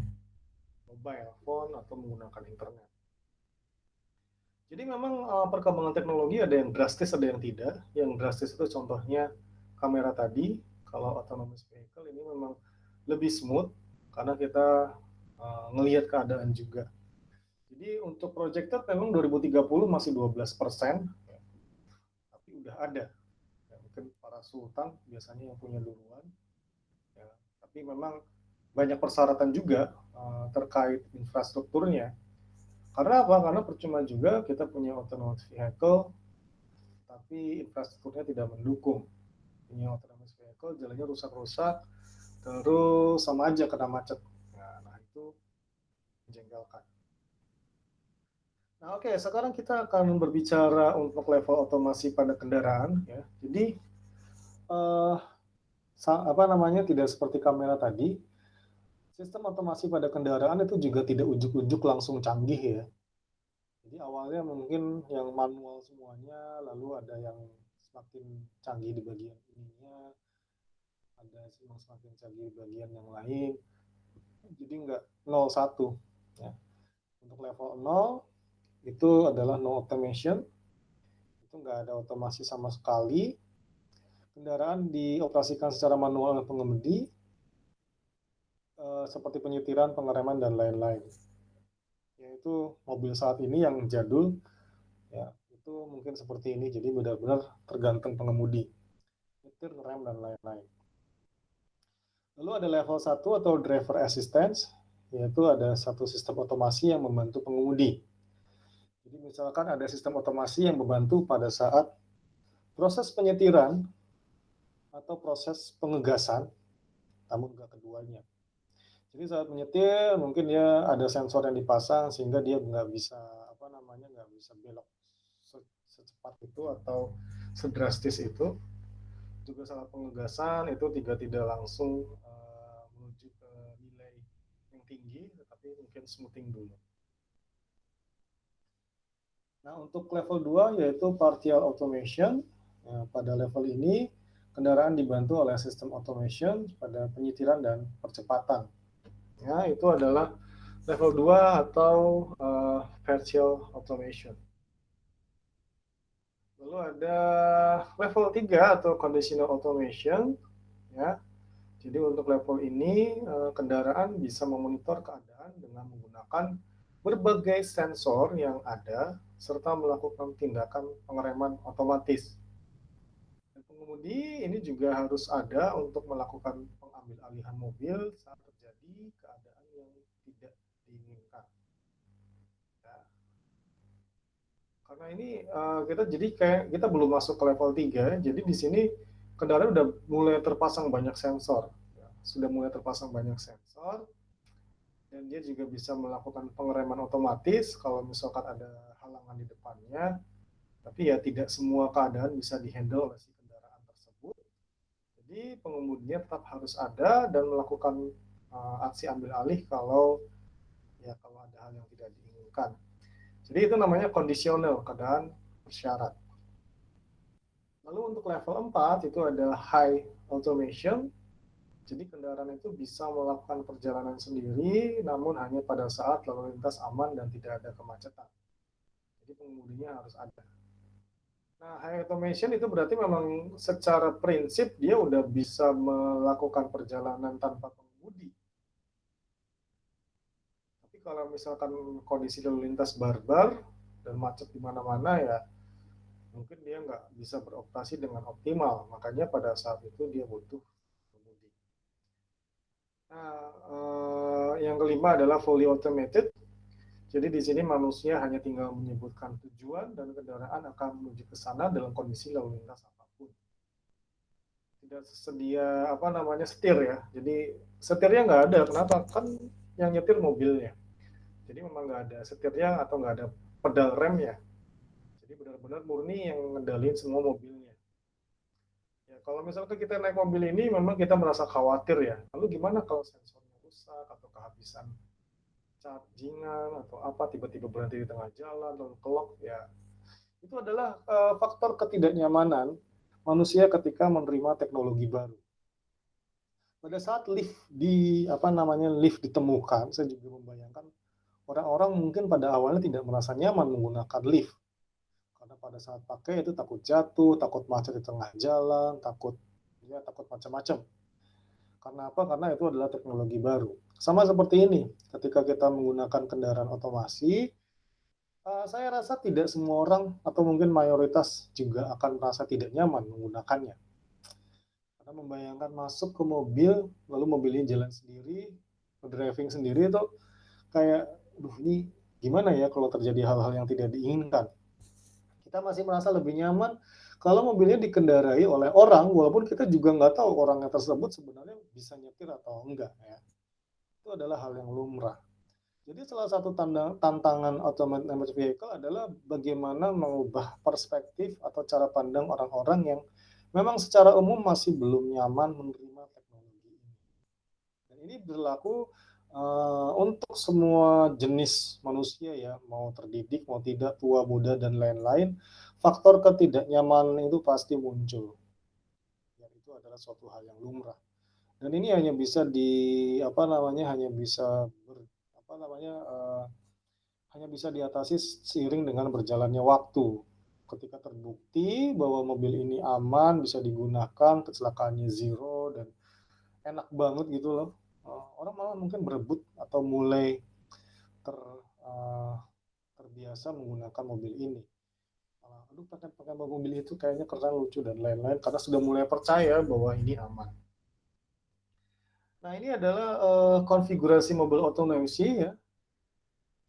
mobile phone atau menggunakan internet. Jadi memang perkembangan teknologi ada yang drastis, ada yang tidak. Yang drastis itu contohnya kamera tadi. Kalau autonomous vehicle ini memang lebih smooth karena kita ngelihat keadaan juga. Jadi untuk projected memang 2030 masih 12%, tapi udah ada. Ya, mungkin para sultan biasanya yang punya duluan. Ya, tapi memang banyak persyaratan juga terkait infrastrukturnya. Karena apa? Karena percuma juga kita punya autonomous vehicle, tapi infrastrukturnya tidak mendukung. Punya autonomous vehicle, jalannya rusak-rusak, terus sama aja kena macet. Nah, itu menjengkelkan. Nah, oke, sekarang kita akan berbicara untuk level otomasi pada kendaraan, ya. Jadi tidak seperti kamera tadi, sistem otomasi pada kendaraan itu juga tidak ujuk-ujuk langsung canggih ya. Jadi awalnya mungkin yang manual semuanya, lalu ada yang semakin canggih di bagian ininya, ada yang semakin canggih di bagian yang lain. Jadi nggak 0-1 ya. Untuk level 0 itu adalah no automation, itu nggak ada otomasi sama sekali. Kendaraan dioperasikan secara manual oleh pengemudi, seperti penyetiran, pengereman, dan lain-lain. Yaitu mobil saat ini yang jadul, ya itu mungkin seperti ini, jadi benar-benar tergantung pengemudi, nyetir, ngerem, dan lain-lain. Lalu ada level 1 atau driver assistance, yaitu ada satu sistem otomasi yang membantu pengemudi. Jadi misalkan ada sistem otomasi yang membantu pada saat proses penyetiran atau proses pengegasan, namun enggak keduanya. Jadi saat menyetir mungkin dia ada sensor yang dipasang sehingga dia nggak bisa nggak bisa belok secepat itu atau sedrastis itu. Juga saat pengegasan itu tidak langsung menuju ke nilai yang tinggi, tetapi mungkin smoothing dulu. Nah, untuk level 2 yaitu partial automation. Nah, pada level ini kendaraan dibantu oleh sistem automation pada penyetiran dan percepatan. Ya, itu adalah level 2 atau partial automation. Lalu ada level 3 atau conditional automation, ya. Jadi untuk level ini kendaraan bisa memonitor keadaan dengan menggunakan berbagai sensor yang ada serta melakukan tindakan pengereman otomatis. Dan pengemudi ini juga harus ada untuk melakukan pengambil alihan mobil saat terjadi keadaan yang tidak diinginkan. Ya. Karena ini kita belum masuk ke level 3, jadi di sini kendaraan udah mulai terpasang banyak sensor. Ya. Sudah mulai terpasang banyak sensor, dan dia juga bisa melakukan pengereman otomatis kalau misalkan ada halangan di depannya, tapi ya tidak semua keadaan bisa dihandle oleh si kendaraan tersebut. Jadi pengemudinya tetap harus ada dan melakukan aksi ambil alih kalau ada hal yang tidak diinginkan. Jadi itu namanya kondisional, keadaan bersyarat. Lalu untuk level 4 itu ada high automation. Jadi kendaraan itu bisa melakukan perjalanan sendiri, namun hanya pada saat lalu lintas aman dan tidak ada kemacetan. Jadi pengemudinya harus ada. Nah, high automation itu berarti memang secara prinsip dia udah bisa melakukan perjalanan tanpa pengemudi. Tapi kalau misalkan kondisi lalu lintas barbar dan macet di mana-mana, ya mungkin dia nggak bisa beroperasi dengan optimal. Makanya pada saat itu dia butuh. Nah, yang kelima adalah fully automated. Jadi di sini manusia hanya tinggal menyebutkan tujuan dan kendaraan akan menuju ke sana dalam kondisi lalu lintas apapun. Tidak sedia setir ya. Jadi setirnya nggak ada. Kenapa? Kan yang nyetir mobilnya. Jadi memang nggak ada setirnya atau nggak ada pedal remnya. Jadi benar-benar murni yang ngendalin semua mobilnya. Ya, kalau misalkan kita naik mobil ini memang kita merasa khawatir ya. Lalu gimana kalau sensornya rusak atau kehabisan chargingan atau apa, tiba-tiba berhenti di tengah jalan lalu kelok, ya itu adalah faktor ketidaknyamanan manusia ketika menerima teknologi baru. Pada saat lift ditemukan, saya juga membayangkan orang-orang mungkin pada awalnya tidak merasa nyaman menggunakan lift. Karena pada saat pakai itu takut jatuh, takut macet di tengah jalan, takut macam-macam. Karena apa? Karena itu adalah teknologi baru. Sama seperti ini, ketika kita menggunakan kendaraan otomasi, saya rasa tidak semua orang atau mungkin mayoritas juga akan merasa tidak nyaman menggunakannya. Karena membayangkan masuk ke mobil, lalu mobilnya jalan sendiri, driving sendiri itu kayak, ini gimana ya kalau terjadi hal-hal yang tidak diinginkan. Kita masih merasa lebih nyaman kalau mobilnya dikendarai oleh orang, walaupun kita juga nggak tahu orangnya tersebut sebenarnya bisa nyetir atau enggak ya. itu adalah hal yang lumrah. Jadi salah satu tantangan autonomous vehicle adalah bagaimana mengubah perspektif atau cara pandang orang-orang yang memang secara umum masih belum nyaman menerima teknologi ini. Dan ini berlaku untuk semua jenis manusia ya, mau terdidik, mau tidak, tua, muda, dan lain-lain, faktor ketidaknyamanan itu pasti muncul. Dan itu adalah suatu hal yang lumrah. Dan ini hanya bisa hanya bisa hanya bisa diatasi seiring dengan berjalannya waktu. Ketika terbukti bahwa mobil ini aman, bisa digunakan, kecelakaannya zero, dan enak banget gitu loh. Orang malah mungkin berebut atau mulai ter, uh, terbiasa menggunakan mobil ini. Aduh, pakai mobil itu kayaknya keren, lucu, dan lain-lain, karena sudah mulai percaya bahwa ini aman. Nah, ini adalah konfigurasi mobil otonomi ya.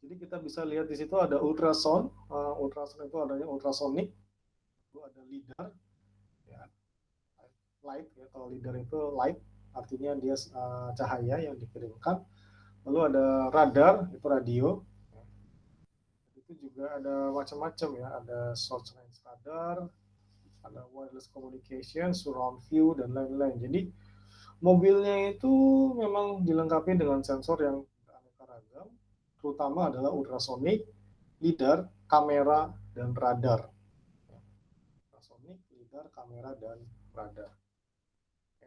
Jadi kita bisa lihat di situ ada ultrasound. Ultrasound itu adanya ultrasonic, itu ada lidar, ya, light ya. Kalau lidar itu light, artinya dia cahaya yang dikirimkan. Lalu ada radar, itu radio. Itu juga ada macam-macam ya, ada short range radar, ada wireless communication, surround view, dan lain-lain. Jadi mobilnya itu memang dilengkapi dengan sensor yang beraneka ragam, terutama adalah ultrasonic, lidar, kamera, dan radar. Ultrasonic, lidar, kamera, dan radar.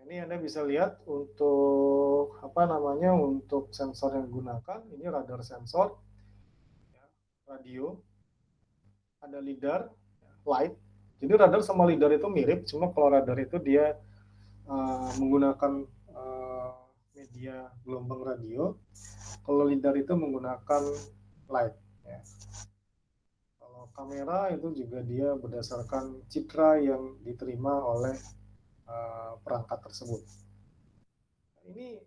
Ini Anda bisa lihat untuk untuk sensor yang digunakan. Ini radar sensor, radio, ada lidar, light. Jadi radar sama lidar itu mirip, cuma kalau radar itu dia menggunakan media gelombang radio, kalau lidar itu menggunakan light. Ya. Kalau kamera itu juga dia berdasarkan citra yang diterima oleh perangkat tersebut. Ini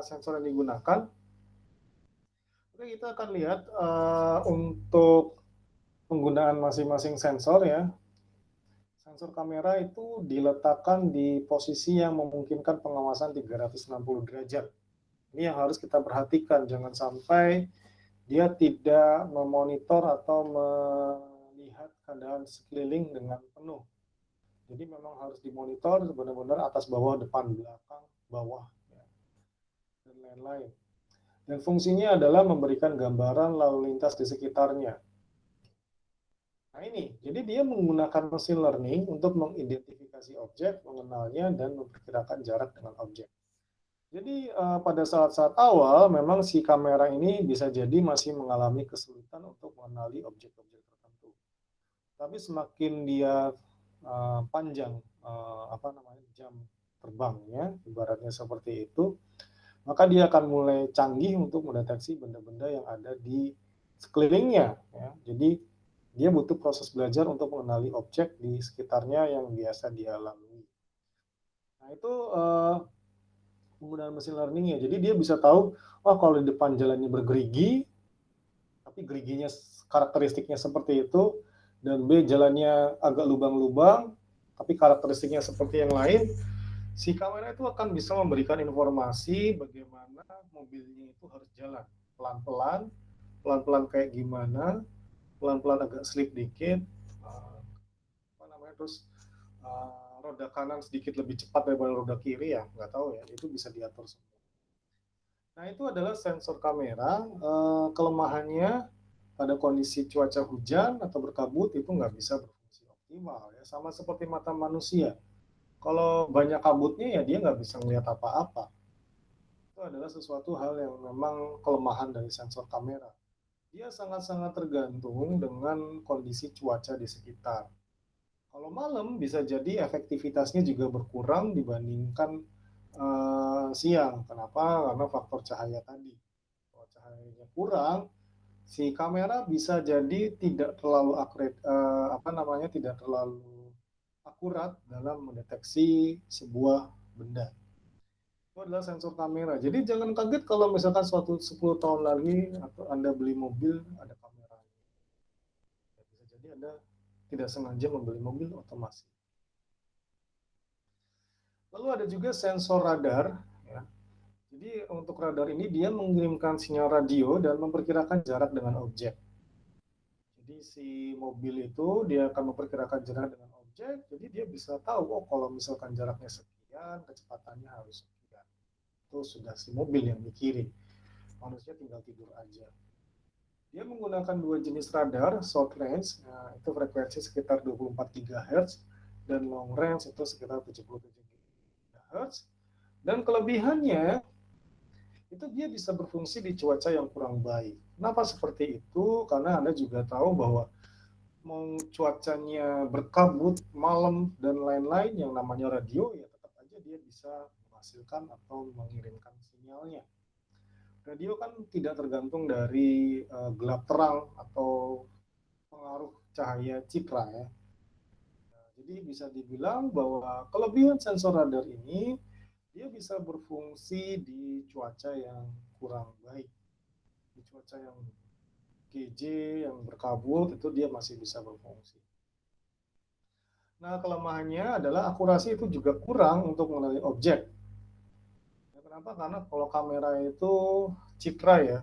sensor yang digunakan. Oke, kita akan lihat untuk penggunaan masing-masing sensor ya. Sensor kamera itu diletakkan di posisi yang memungkinkan pengawasan 360 derajat. Ini yang harus kita perhatikan, jangan sampai dia tidak memonitor atau melihat keadaan sekeliling dengan penuh. Jadi memang harus dimonitor benar-benar atas bawah, depan, belakang, bawah, ya, dan lain-lain. Dan fungsinya adalah memberikan gambaran lalu lintas di sekitarnya. Nah ini, jadi dia menggunakan machine learning untuk mengidentifikasi objek, mengenalnya, dan memperkirakan jarak dengan objek. Jadi pada saat-saat awal memang si kamera ini bisa jadi masih mengalami kesulitan untuk mengenali objek-objek tertentu. Tapi semakin dia panjang jam terbangnya, ibaratnya seperti itu, maka dia akan mulai canggih untuk mendeteksi benda-benda yang ada di sekelilingnya. Ya. Jadi dia butuh proses belajar untuk mengenali objek di sekitarnya yang biasa dia lalui. Nah itu penggunaan mesin learning ya. Jadi dia bisa tahu, kalau di depan jalannya bergerigi, tapi geriginya karakteristiknya seperti itu, dan B jalannya agak lubang-lubang, tapi karakteristiknya seperti yang lain, si kamera itu akan bisa memberikan informasi bagaimana mobilnya itu harus jalan pelan-pelan, pelan-pelan kayak gimana, pelan-pelan agak slip dikit, terus roda kanan sedikit lebih cepat daripada roda kiri, ya nggak tahu ya, itu bisa diatur semua. Nah itu adalah sensor kamera. Kelemahannya pada kondisi cuaca hujan atau berkabut itu nggak bisa berfungsi optimal ya, sama seperti mata manusia. Kalau banyak kabutnya ya dia nggak bisa melihat apa-apa. Itu adalah sesuatu hal yang memang kelemahan dari sensor kamera. Dia sangat-sangat tergantung dengan kondisi cuaca di sekitar. Kalau malam bisa jadi efektivitasnya juga berkurang dibandingkan siang. Kenapa? Karena faktor cahaya tadi. Kalau cahayanya kurang, si kamera bisa jadi tidak terlalu tidak terlalu akurat dalam mendeteksi sebuah benda. Itu adalah sensor kamera. Jadi jangan kaget kalau misalkan suatu 10 tahun lagi atau Anda beli mobil ada kameranya. Ya, bisa jadi Anda tidak sengaja membeli mobil otomatis. Lalu ada juga sensor radar. Ya. Jadi untuk radar ini dia mengirimkan sinyal radio dan memperkirakan jarak dengan objek. Jadi si mobil itu dia akan memperkirakan jarak dengan objek, jadi dia bisa tahu, oh kalau misalkan jaraknya sekian, kecepatannya harus sekian. Itu sudah si mobil yang mikirin. Manusia tinggal tidur aja. Dia menggunakan dua jenis radar, short range, nah, itu frekuensi sekitar 24 GHz, dan long range itu sekitar 77 GHz. Dan kelebihannya, itu dia bisa berfungsi di cuaca yang kurang baik. Kenapa seperti itu? Karena Anda juga tahu bahwa mau cuacanya berkabut, malam, dan lain-lain, yang namanya radio, ya tetap aja dia bisa menghasilkan atau mengirimkan sinyalnya. Radio kan tidak tergantung dari gelap terang atau pengaruh cahaya citra ya. Nah, jadi bisa dibilang bahwa kelebihan sensor radar ini dia bisa berfungsi di cuaca yang kurang baik, di cuaca yang GJ yang berkabut itu dia masih bisa berfungsi. Nah, kelemahannya adalah akurasi itu juga kurang untuk mengenali objek. Ya, kenapa? Karena kalau kamera itu citra ya,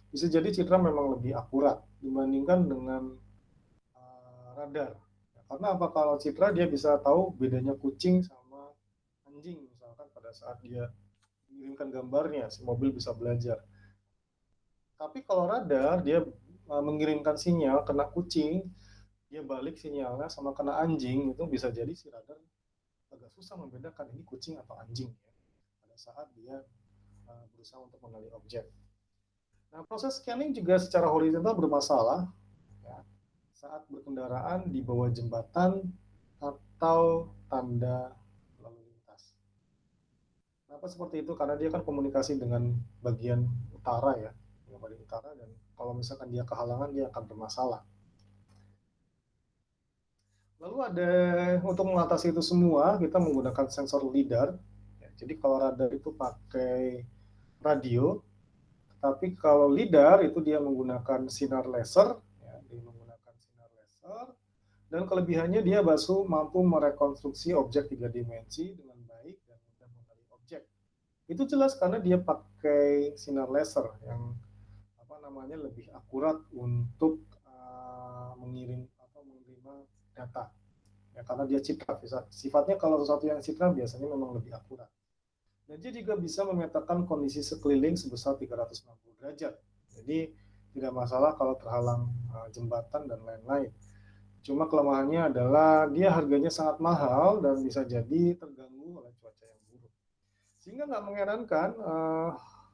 bisa jadi citra memang lebih akurat dibandingkan dengan radar. Ya, karena apa? Kalau citra dia bisa tahu bedanya kucing sama anjing misalkan pada saat dia mengirimkan gambarnya, si mobil bisa belajar. Tapi kalau radar dia mengirimkan sinyal kena kucing, dia balik sinyalnya sama kena anjing, itu bisa jadi si radar agak susah membedakan ini kucing atau anjing ya, pada saat dia berusaha untuk mengenali objek. Nah, proses scanning juga secara horizontal bermasalah ya, saat berkendaraan di bawah jembatan atau tanda lalu lintas. Kenapa seperti itu? Karena dia kan komunikasi dengan bagian utara ya, bagian utara, dan kalau misalkan dia kehalangan dia akan bermasalah. Lalu ada, untuk mengatasi itu semua kita menggunakan sensor lidar. Jadi kalau radar itu pakai radio, tapi kalau lidar itu dia menggunakan sinar laser, ya, dia menggunakan sinar laser, dan kelebihannya dia mampu merekonstruksi objek 3 dimensi dengan baik dan mudah mengenali objek. Itu jelas karena dia pakai sinar laser yang lebih akurat untuk mengirim atau menerima data. Ya, karena dia citra, sifatnya kalau sesuatu yang citra biasanya memang lebih akurat. Dan dia juga bisa memetakan kondisi sekeliling sebesar 360 derajat. Jadi tidak masalah kalau terhalang jembatan dan lain-lain. Cuma kelemahannya adalah dia harganya sangat mahal dan bisa jadi terganggu oleh cuaca yang buruk. Sehingga nggak mengherankan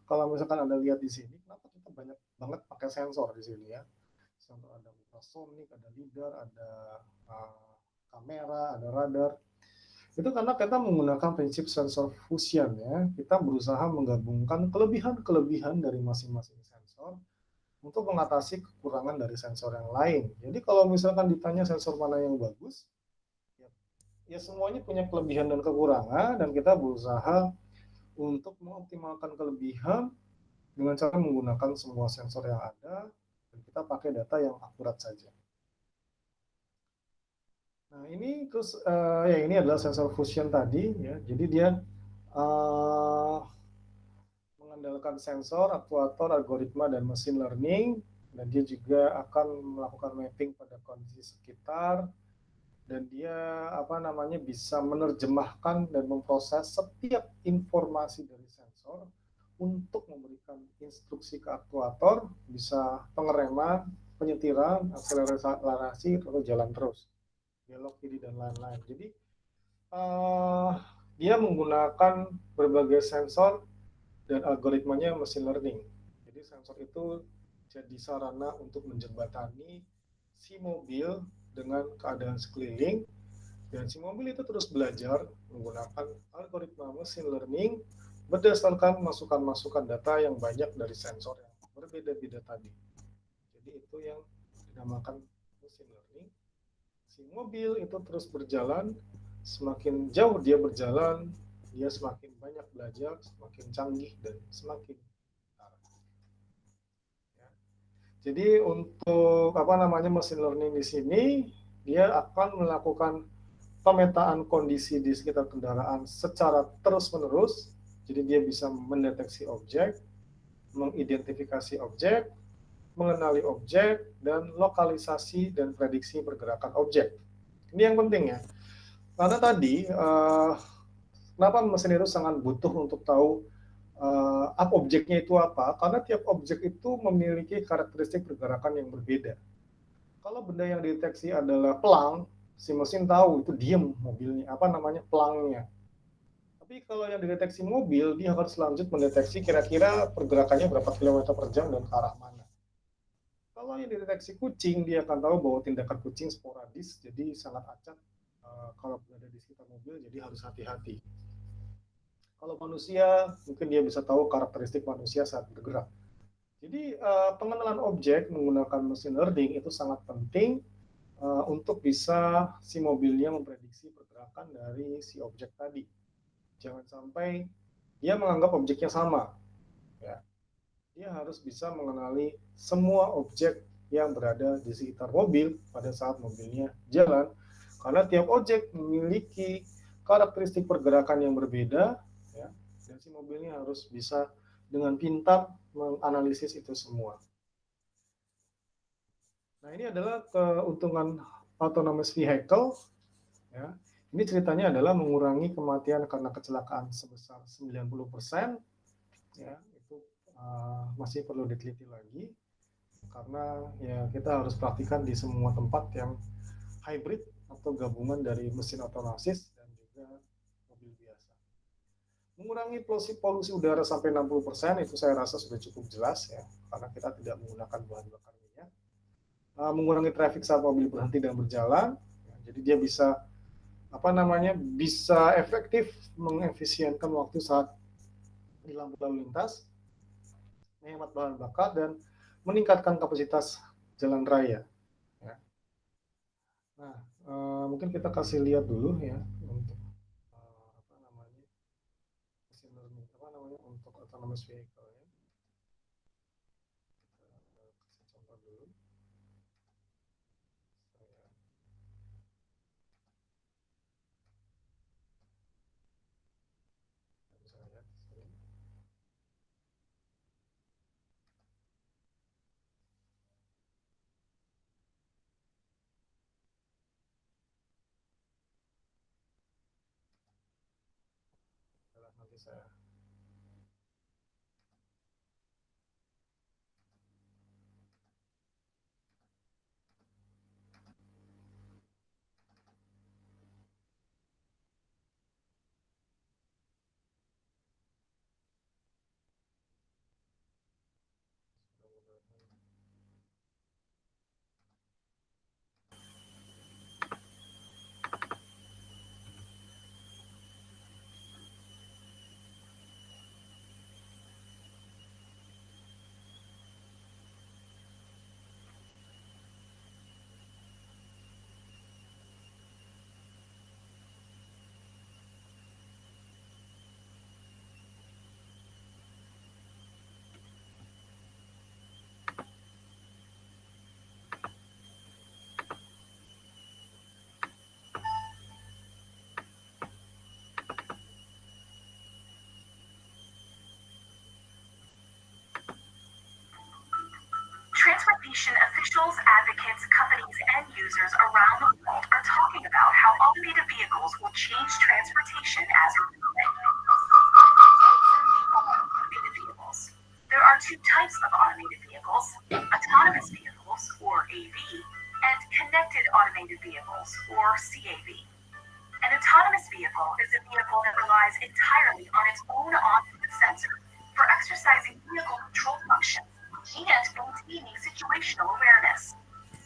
kalau misalkan Anda lihat di sini, kenapa kita banyak banget pakai sensor di sini ya. Sensor ada ultrasonic, ada lidar, ada kamera, ada radar. Itu karena kita menggunakan prinsip sensor fusion ya. Kita berusaha menggabungkan kelebihan-kelebihan dari masing-masing sensor untuk mengatasi kekurangan dari sensor yang lain. Jadi kalau misalkan ditanya sensor mana yang bagus, ya semuanya punya kelebihan dan kekurangan, dan kita berusaha untuk mengoptimalkan kelebihan dengan cara menggunakan semua sensor yang ada, dan kita pakai data yang akurat saja. Nah, ini terus ya ini adalah sensor fusion tadi ya. Jadi dia mengandalkan sensor, aktuator, algoritma, dan machine learning, dan dia juga akan melakukan mapping pada kondisi sekitar, dan dia bisa menerjemahkan dan memproses setiap informasi dari sensor untuk memberikan instruksi ke aktuator, bisa pengereman, penyetiran, akselerasi, atau jalan terus, belok kiri dan lain-lain. Jadi dia menggunakan berbagai sensor dan algoritmanya machine learning. Jadi sensor itu jadi sarana untuk menjembatani si mobil dengan keadaan sekeliling, dan si mobil itu terus belajar menggunakan algoritma machine learning berdasarkan masukan-masukan data yang banyak dari sensor yang berbeda-beda tadi. Jadi itu yang dinamakan machine learning. Si mobil itu terus berjalan, semakin jauh dia berjalan, dia semakin banyak belajar, semakin canggih, dan semakin arah. Ya. Jadi untuk machine learning di sini, dia akan melakukan pemetaan kondisi di sekitar kendaraan secara terus-menerus, Jadi dia bisa mendeteksi objek, mengidentifikasi objek, mengenali objek, dan lokalisasi dan prediksi pergerakan objek. Ini yang penting ya. Karena tadi, kenapa mesin itu sangat butuh untuk tahu objeknya itu apa? Karena tiap objek itu memiliki karakteristik pergerakan yang berbeda. Kalau benda yang dideteksi adalah pelang, si mesin tahu itu diam mobilnya, pelangnya. Tapi kalau yang dideteksi mobil, dia harus lanjut mendeteksi kira-kira pergerakannya berapa kilometer per jam dan ke arah mana. Kalau yang dideteksi kucing, dia akan tahu bahwa tindakan kucing sporadis, jadi sangat acak kalau berada di sekitar mobil, jadi harus hati-hati. Kalau manusia, mungkin dia bisa tahu karakteristik manusia saat bergerak. Jadi pengenalan objek menggunakan machine learning itu sangat penting untuk bisa si mobilnya memprediksi pergerakan dari si objek tadi. Jangan sampai dia menganggap objeknya sama. Ya. Dia harus bisa mengenali semua objek yang berada di sekitar mobil pada saat mobilnya jalan. Karena tiap objek memiliki karakteristik pergerakan yang berbeda, ya, dan si mobilnya harus bisa dengan pintar menganalisis itu semua. Nah, ini adalah keuntungan autonomous vehicle. Ya. Ini ceritanya adalah mengurangi kematian karena kecelakaan sebesar 90%. Ya, itu masih perlu diteliti lagi karena ya kita harus praktikan di semua tempat yang hybrid atau gabungan dari mesin otomatis dan juga mobil biasa. Mengurangi polusi udara sampai 60% itu saya rasa sudah cukup jelas ya, karena kita tidak menggunakan bahan bakar minyak. Mengurangi traffic saat mobil berhenti dan berjalan, ya, jadi dia bisa bisa efektif mengefisienkan waktu saat di lampu lalu lintas, menghemat bahan bakar dan meningkatkan kapasitas jalan raya. Ya. Nah, mungkin kita kasih lihat dulu ya untuk untuk autonomous vehicle ya. Kita kasih contoh dulu. Nanti saya Transportation officials, advocates, companies, and users around the world are talking about how automated vehicles will change transportation as we know it. Automated vehicles. There are two types of automated vehicles: autonomous vehicles, or AV, and connected automated vehicles, or CAV. An autonomous vehicle is a vehicle that relies entirely on its own on-board sensor for exercising vehicle control functions and maintaining situational awareness.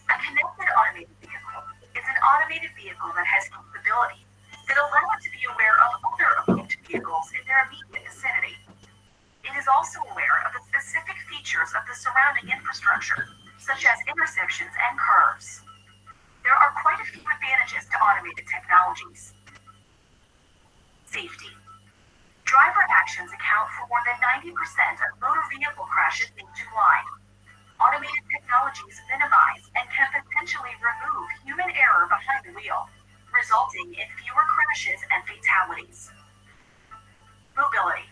A connected automated vehicle is an automated vehicle that has capability that allow it to be aware of other equipped vehicles in their immediate vicinity. It is also aware of the specific features of the surrounding infrastructure, such as intersections and curves. There are quite a few advantages to automated technologies. Safety. Driver actions account for more than 90% of motor vehicle crashes nationwide. Automated technologies minimize and can potentially remove human error behind the wheel, resulting in fewer crashes and fatalities. Mobility.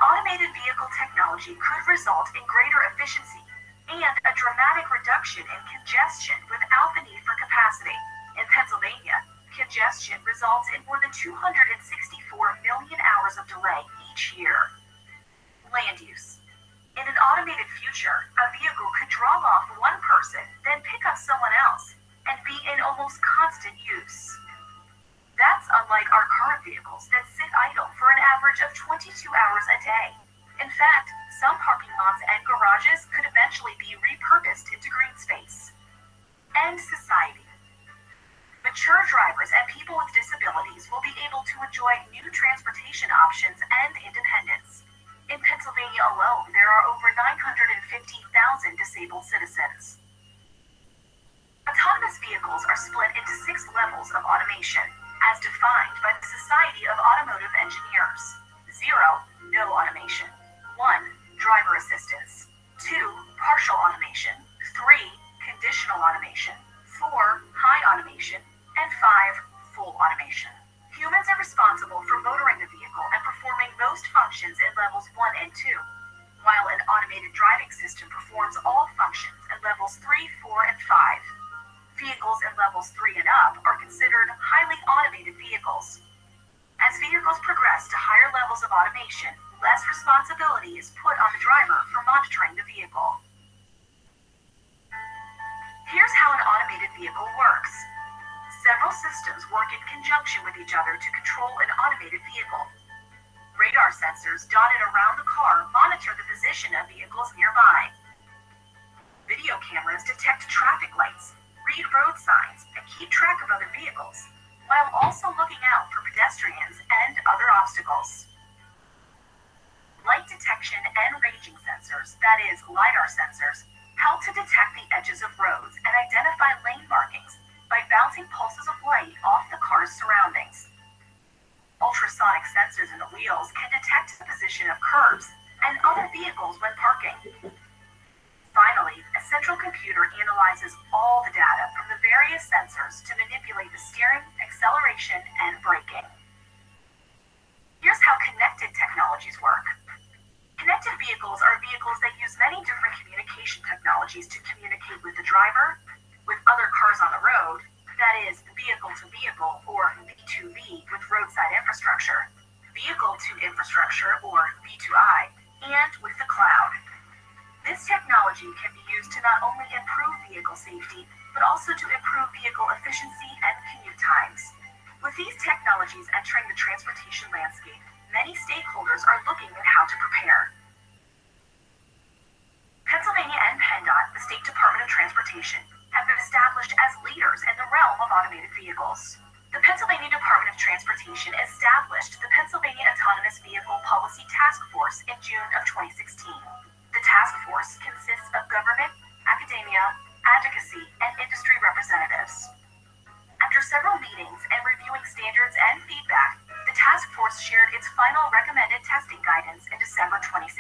automated vehicle technology could result in greater efficiency and a dramatic reduction in congestion without the need for capacity. In Pennsylvania, congestion results in more than 264 million hours of delay each year. Land use. In an automated future, a vehicle could drop off one person, then pick up someone else, and be in almost constant use. That's unlike our current vehicles that sit idle for an average of 22 hours a day. In fact, some parking lots and garages could eventually be repurposed into green space. And society. Mature drivers and people with disabilities will be able to enjoy new transportation options and independence. In Pennsylvania alone, there are over 950,000 disabled citizens. Autonomous vehicles are split into 6 levels of automation, as defined by the Society of Automotive Engineers. 0. No automation. 1. Driver assistance. 2. Partial automation. 3. Conditional automation. 4. High automation. And 5. Full automation. Humans are responsible for motoring the vehicle and performing most functions in levels 1 and 2, while an automated driving system performs all functions in levels 3, 4, and 5. Vehicles in levels 3 and up are considered highly automated vehicles. As vehicles progress to higher levels of automation, less responsibility is put on the driver for monitoring the vehicle. Here's how an automated vehicle works. Several systems work in conjunction with each other to control an automated vehicle. Radar sensors dotted around the car monitor the position of vehicles nearby. Video cameras detect traffic lights, read road signs, and keep track of other vehicles, while also looking out for pedestrians and other obstacles. Light detection and ranging sensors, that is, LiDAR sensors, help to detect the edges of roads and identify lane markings by bouncing pulses of light off the car's surroundings. Ultrasonic sensors in the wheels can detect the position of curbs and other vehicles when parking. Finally, a central computer analyzes all the data from the various sensors to manipulate the steering, acceleration, and braking. Here's how connected technologies work. Connected vehicles are vehicles that use many different communication technologies to communicate with the driver, with other cars on the road, that is, vehicle-to-vehicle or V2V with roadside infrastructure, vehicle-to-infrastructure or V2I, and with the cloud. This technology can be used to not only improve vehicle safety, but also to improve vehicle efficiency and commute times. With these technologies entering the transportation landscape, many stakeholders are looking at how to prepare. Pennsylvania and PennDOT, the State Department of Transportation, have been established as leaders in the realm of automated vehicles. The Pennsylvania Department of Transportation established the Pennsylvania Autonomous Vehicle Policy Task Force in June of 2016. The task force consists of government, academia, advocacy, and industry representatives. After several meetings and reviewing standards and feedback, the task force shared its final recommended testing guidance in December 2016.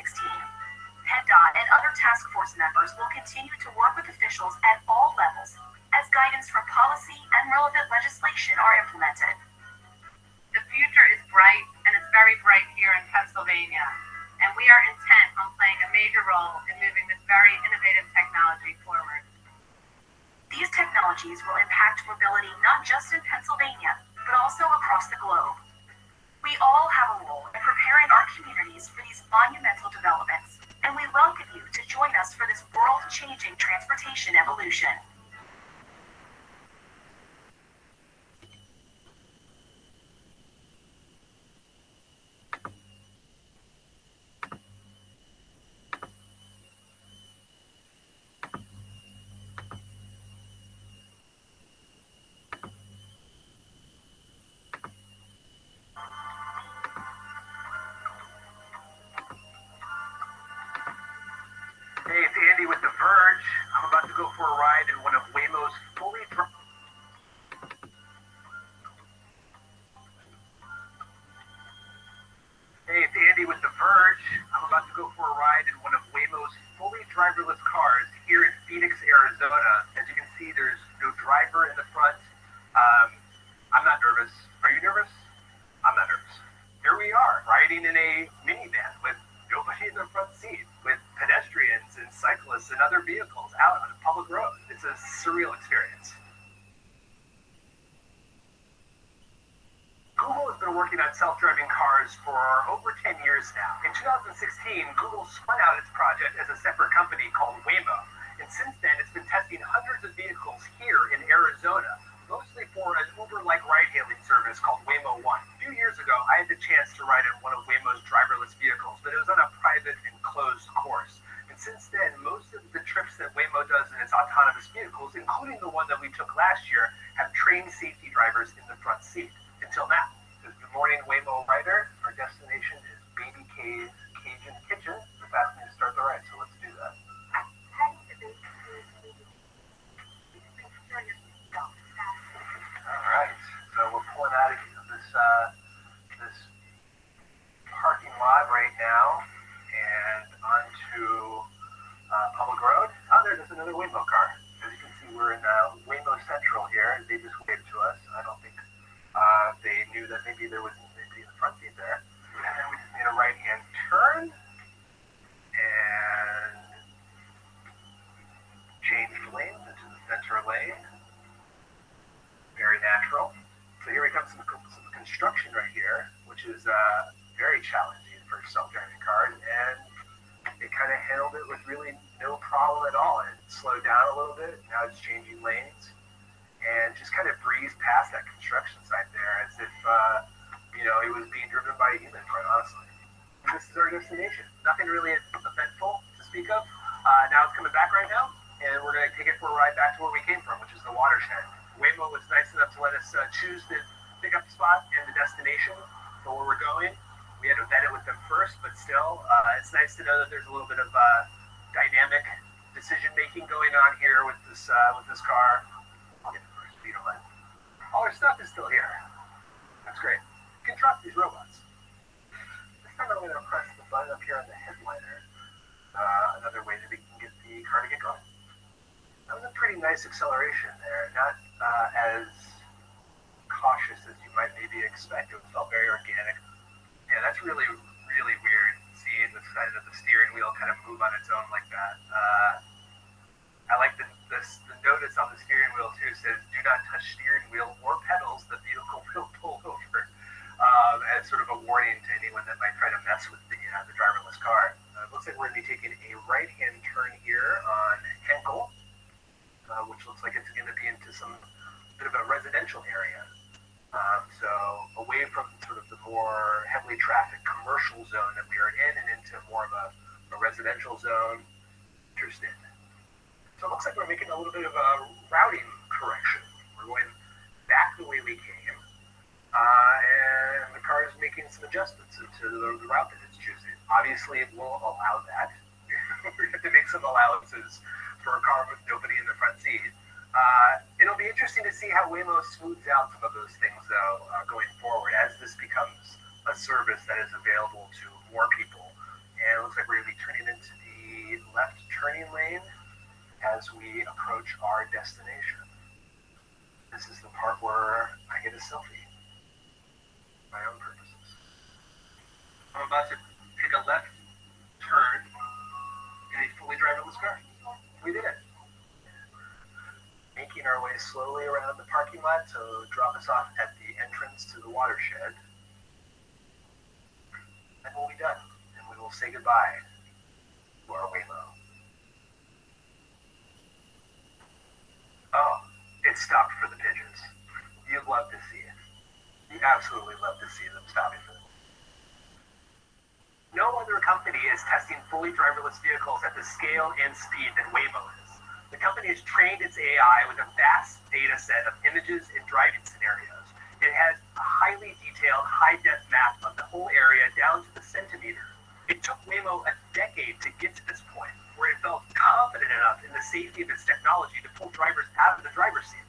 PennDOT and other task force members will continue to work with officials at all levels as guidance from policy and relevant legislation are implemented. The future is bright, and it's very bright here in Pennsylvania, and we are intent on playing a major role in moving this very innovative technology forward. These technologies will impact mobility not just in Pennsylvania, but also across the globe. We all have a role in preparing our communities for these monumental developments, and we welcome you to join us for this world-changing transportation evolution. Hey, it's Andy with The Verge. I'm about to go for a ride in one of Waymo's fully Hey, it's Andy with The Verge. I'm about to go for a ride in one of Waymo's fully driverless cars here in Phoenix, Arizona. As you can see, there's no driver in the front. I'm not nervous. Are you nervous? I'm not nervous. Here we are, riding in a minivan with Waymos and other vehicles out on a public road. It's a surreal experience. Google has been working on self-driving cars for over 10 years now. In 2016, Google spun out its project as a separate company called Waymo. And since then, it's been testing hundreds of vehicles here in Arizona, mostly for an Uber-like ride-hailing service called Waymo One. A few years ago, I had the chance to ride in one of Waymo's driverless vehicles, but it was on a private and closed course. And since then, most of the trips that Waymo does in its autonomous vehicles, including the one that we took last year, have trained safety drivers in the front seat. Until now. Good morning, Waymo rider. Our destination is Baby K's Cajun Kitchen. They've asked me to start the ride, so let's do that. All right, so we're pulling out of this parking lot right now and onto public road. Oh, there's another Waymo car. As you can see, we're in Waymo Central here. They just waved to us. I don't think they knew that maybe there was maybe in the front seat there. And then we just made a right-hand turn and changed lanes into the center lane. Very natural. So here we come some construction right here, which is very challenging for self-driving cars, and it kind of handled it with really no problem at all. It slowed down a little bit. Now it's changing lanes. And just kind of breezed past that construction site there as if, it was being driven by a human, quite honestly. And this is our destination. Nothing really eventful to speak of. Now it's coming back right now, and we're going to take it for a ride back to where we came from, which is the watershed. Waymo was nice enough to let us choose the pickup spot and the destination for where we're going. We had to vet it with them first, but still, it's nice to know that there's a little bit of dynamic decision-making going on here with this car. I'll get the first speed line. All our stuff is still here. That's great. You can trust these robots. This time I'm going to press the button up here on the headliner. Another way that we can get the car to get going. That was a pretty nice acceleration there. Not as cautious as you might maybe expect. It felt very organic. Yeah, that's really, really weird seeing the side of the steering wheel kind of move on its own like that. I like the notice on the steering wheel too says, "Do not touch steering wheel or pedals. The vehicle will pull over." As sort of a warning to anyone that might try to mess with the driverless car. It looks like we're going to be taking a right-hand turn here on Henkel, which looks like it's going to be into some bit of a residential area. So away from sort of the more heavily trafficked commercial zone that we are in and into more of a residential zone. Interesting. So it looks like we're making a little bit of a routing correction. We're going back the way we came, and the car is making some adjustments into the route that it's choosing. Obviously, it won't allow that. We have to make some allowances for a car with nobody in the front seat. It'll be interesting to see how Waymo smooths out some of those things, though, going forward, as this becomes a service that is available to more people. And it looks like we're going to be turning into the left turning lane as we approach our destination. This is the part where I get a selfie, for my own purposes. I'm about to take a left turn in a fully driverless car. We did it. Making our way slowly around the parking lot to drop us off at the entrance to the watershed. Then we'll be done, and we will say goodbye to our Waymo. Oh, it stopped for the pigeons. You'd love to see it. You absolutely love to see them stopping for them. No other company is testing fully driverless vehicles at the scale and speed that Waymo is. The company has trained its AI with a vast data set of images and driving scenarios. It has a highly detailed, high-def map of the whole area down to the centimeter. It took Waymo a decade to get to this point, where it felt confident enough in the safety of its technology to pull drivers out of the driver's seat.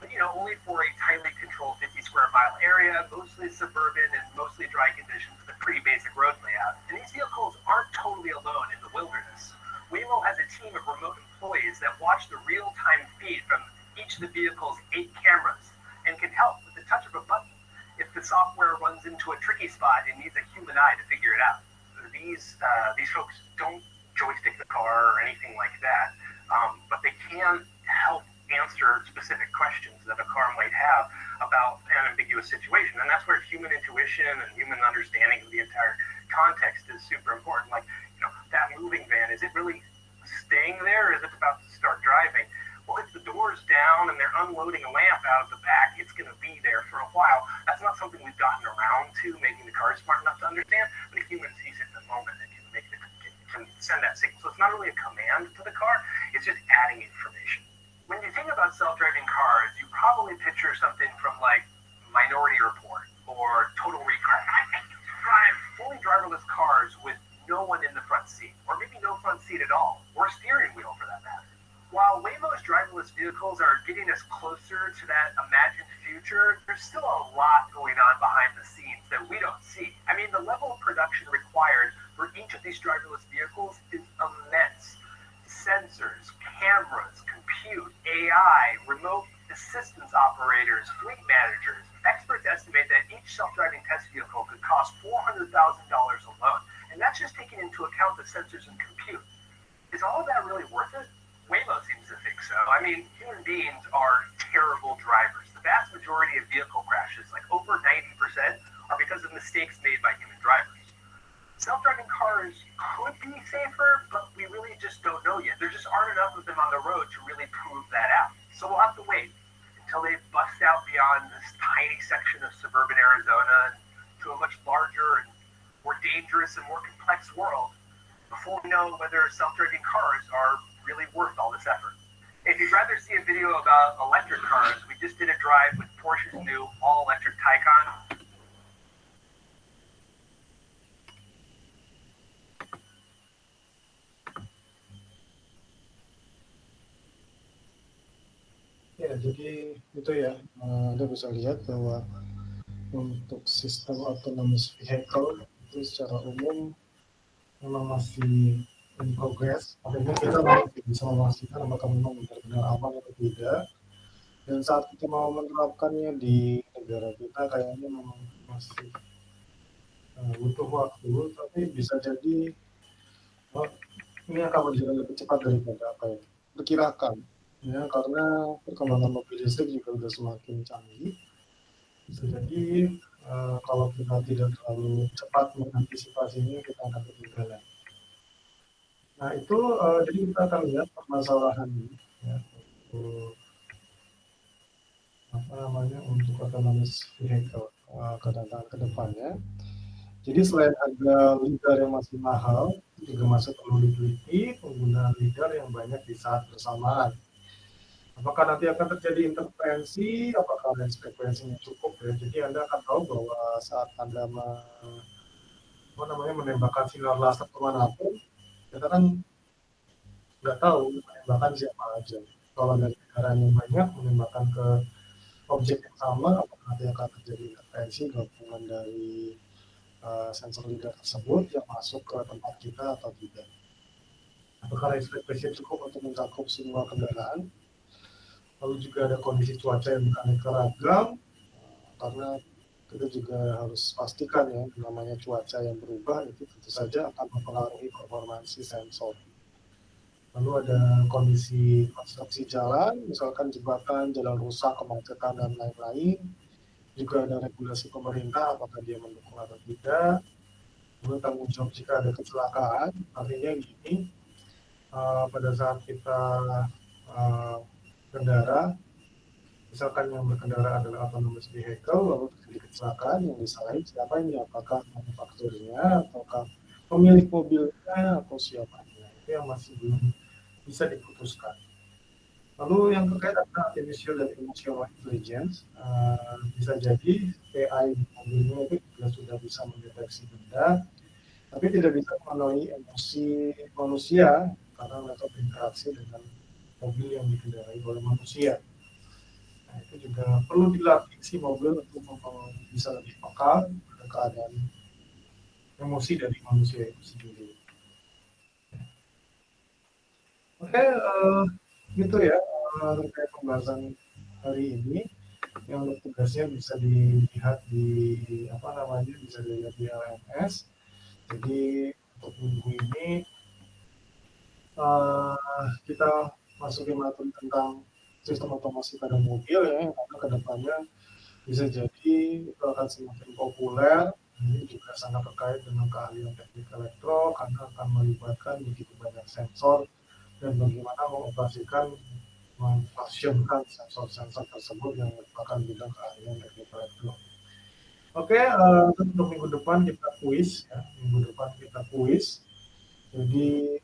But, only for a tightly controlled 50 square mile area, mostly suburban and mostly dry conditions with a pretty basic road layout. And these vehicles aren't totally alone in the wilderness. Waymo has a team of remote employees that watch the real-time feed from each of the vehicle's 8 cameras and can help with the touch of a button if the software runs into a tricky spot and needs a human eye to figure it out. These folks don't joystick the car or anything like that, but they can help answer specific questions that a car might have about an ambiguous situation. And that's where human intuition and human understanding of the entire context is super important. Like, that moving van, is it really staying there, or is it about to start driving? Well, if the door's down and they're unloading a lamp out of the back, it's going to be there for a while. That's not something we've gotten around to making the car smart enough to understand, but a human sees it in the moment and can send that signal. So it's not really a command to the car, it's just adding information. When you think about self-driving cars, you probably picture something from like Minority Report or Total Recall. Drive fully driverless cars with no one in the front seat, or maybe no front seat at all, or a steering wheel for that matter. While Waymo's driverless vehicles are getting us closer to that imagined future, there's still a lot going on behind the scenes that we don't see. I mean, the level of production required for each of these driverless vehicles is immense. Sensors, cameras, compute, AI, remote assistance operators, fleet managers. Experts estimate that each self-driving test vehicle could cost $400,000 alone. And that's just taking into account the sensors and compute. Is all of that really worth it? Waymo seems to think so. I mean, human beings are terrible drivers. The vast majority of vehicle crashes, like over 90%, are because of mistakes made by human drivers. Self-driving cars could be safer, but we really just don't know yet. There just aren't enough of them on the road to really prove that out. So we'll have to wait until they bust out beyond this tiny section of suburban Arizona to a much larger and more dangerous and more complex world before we know whether self-driving cars are really worth all this effort. If you'd rather see a video about electric cars, we just did a drive with Porsche's new all-electric Taycan. Ya, jadi itu ya, Anda bisa lihat bahwa untuk sistem autonomous vehicle itu secara umum memang masih in progress. Artinya kita masih bisa memastikan apakah memang benar-benar aman atau tidak. Dan saat kita mau menerapkannya di negara kita, kayaknya memang masih butuh waktu, tapi bisa jadi ini akan berjalan lebih cepat daripada apa yang diperkirakan. Ya, karena perkembangan mobil listrik juga sudah semakin canggih. Bisa jadi kalau kita tidak terlalu cepat mengantisipasinya, kita akan ketinggalan. Nah, itu jadi kita akan lihat permasalahan ini ya, untuk autonomous vehicle ke depannya. Jadi selain harga lidar yang masih mahal, juga masih perlu diteliti penggunaan lidar yang banyak di saat bersamaan. Apakah nanti akan terjadi interferensi, apakah range frekuensinya cukup ya. Jadi Anda akan tahu bahwa saat Anda menembakkan sinar laser kemanapun, kita kan nggak tahu menembakkan siapa aja. Kalau dari kendaraan yang banyak menembakkan ke objek yang sama, apakah nanti akan terjadi interferensi gabungan dari sensor lidar tersebut yang masuk ke tempat kita atau tidak. Apakah range frekuensinya cukup untuk mencakup semua kendaraan? Lalu juga ada kondisi cuaca yang beraneka ragam, karena kita juga harus pastikan ya, namanya cuaca yang berubah itu tentu saja akan mempengaruhi performansi sensor. Lalu ada kondisi konstruksi jalan, misalkan jembatan, jalan rusak, kemacetan, dan lain-lain. Juga ada regulasi pemerintah, apakah dia mendukung atau tidak. Lalu tanggung jawab jika ada kecelakaan, artinya gini, pada saat kita berkendara, misalkan yang berkendara adalah autonomous vehicle, lalu terjadi kecelakaan, yang disalahin siapa ini? Apakah manufakturnya, ataukah pemilik mobilnya, atau siapanya? Itu yang masih belum bisa diputuskan. Lalu yang terkait dengan artificial dan emotional intelligence, bisa jadi AI di mobilnya itu juga sudah bisa mendeteksi benda, tapi tidak bisa memenuhi emosi manusia karena mereka berinteraksi dengan mobil yang dikendarai oleh manusia. Nah, itu juga perlu dilatih si mobil untuk bisa lebih peka pada keadaan emosi dari manusia itu sendiri. Oke, gitu ya terkait pembahasan hari ini. Yang tugasnya bisa dilihat bisa dilihat di LMS. Jadi untuk minggu ini kita masukin materi tentang sistem otomasi pada mobil ya, yang karena kedepannya bisa jadi itu akan semakin populer. Ini juga sangat terkait dengan keahlian teknik elektro karena akan melibatkan begitu banyak sensor dan bagaimana mengoperasikan memfungsikan sensor-sensor tersebut yang merupakan bidang keahlian teknik elektro. Oke, untuk minggu depan kita kuis ya. Minggu depan kita kuis. Jadi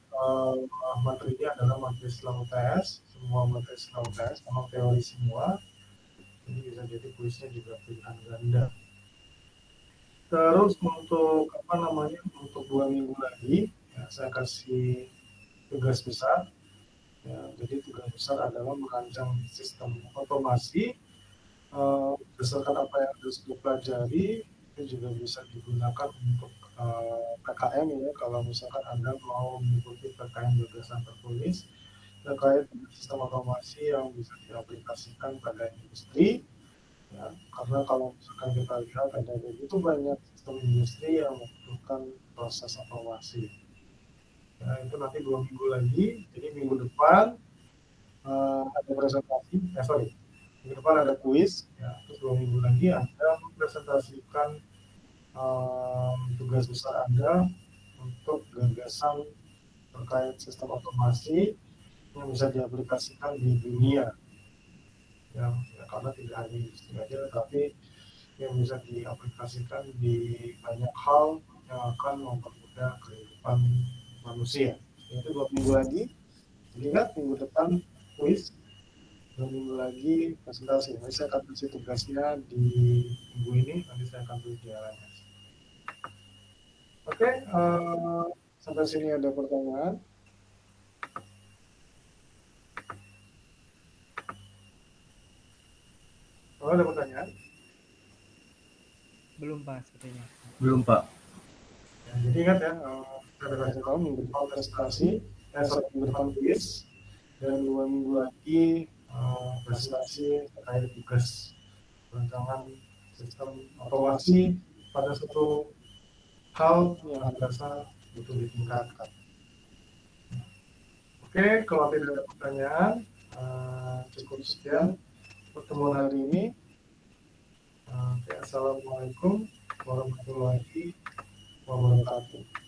materinya adalah materi slow test, semua materi slow test, memang teori semua. Ini bisa jadi kuisnya juga pilihan ganda. Terus untuk untuk 2 minggu lagi, ya, saya kasih tugas besar. Ya, jadi tugas besar adalah merancang sistem otomasi berdasarkan apa yang harus dipelajari. Itu juga bisa digunakan untuk PKM ya, kalau misalkan Anda mau mengikuti PKM gagasan tertulis terkait dengan sistem otomasi yang bisa diaplikasikan pada industri. Ya, karena kalau misalkan kita lihat ada begitu banyak sistem industri yang membutuhkan proses otomasi. Ya, itu nanti 2 minggu lagi. Jadi minggu depan ada presentasi. Minggu depan ada kuis. Ya, terus 2 minggu lagi Anda mempresentasikan tugas besar Anda untuk gagasan terkait sistem otomasi yang bisa diaplikasikan di dunia. Ya, karena tidak hanya industri aja, tapi yang bisa diaplikasikan di banyak hal yang akan mempermudah kehidupan manusia. Itu 2 minggu lagi. Jadi ingat minggu depan kuis, 2 minggu lagi presentasi. Nanti saya akan kasih tugasnya di minggu ini, nanti saya akan tulis di LMS. Oke, sampai sini ada pertanyaan. Oh, ada pertanyaan? Belum Pak, sepertinya. Belum Pak. Ya, jadi ingat ya, kita kasih tahu minggu depan presentasi, minggu depan kuis, dan 2 minggu lagi presentasi terkait tugas rancangan sistem otomasi pada satu hal yang Anda rasa butuh ditingkatkan. Oke, kalau tidak ada pertanyaan, cukup sekian pertemuan hari ini. Assalamualaikum warahmatullahi wabarakatuh.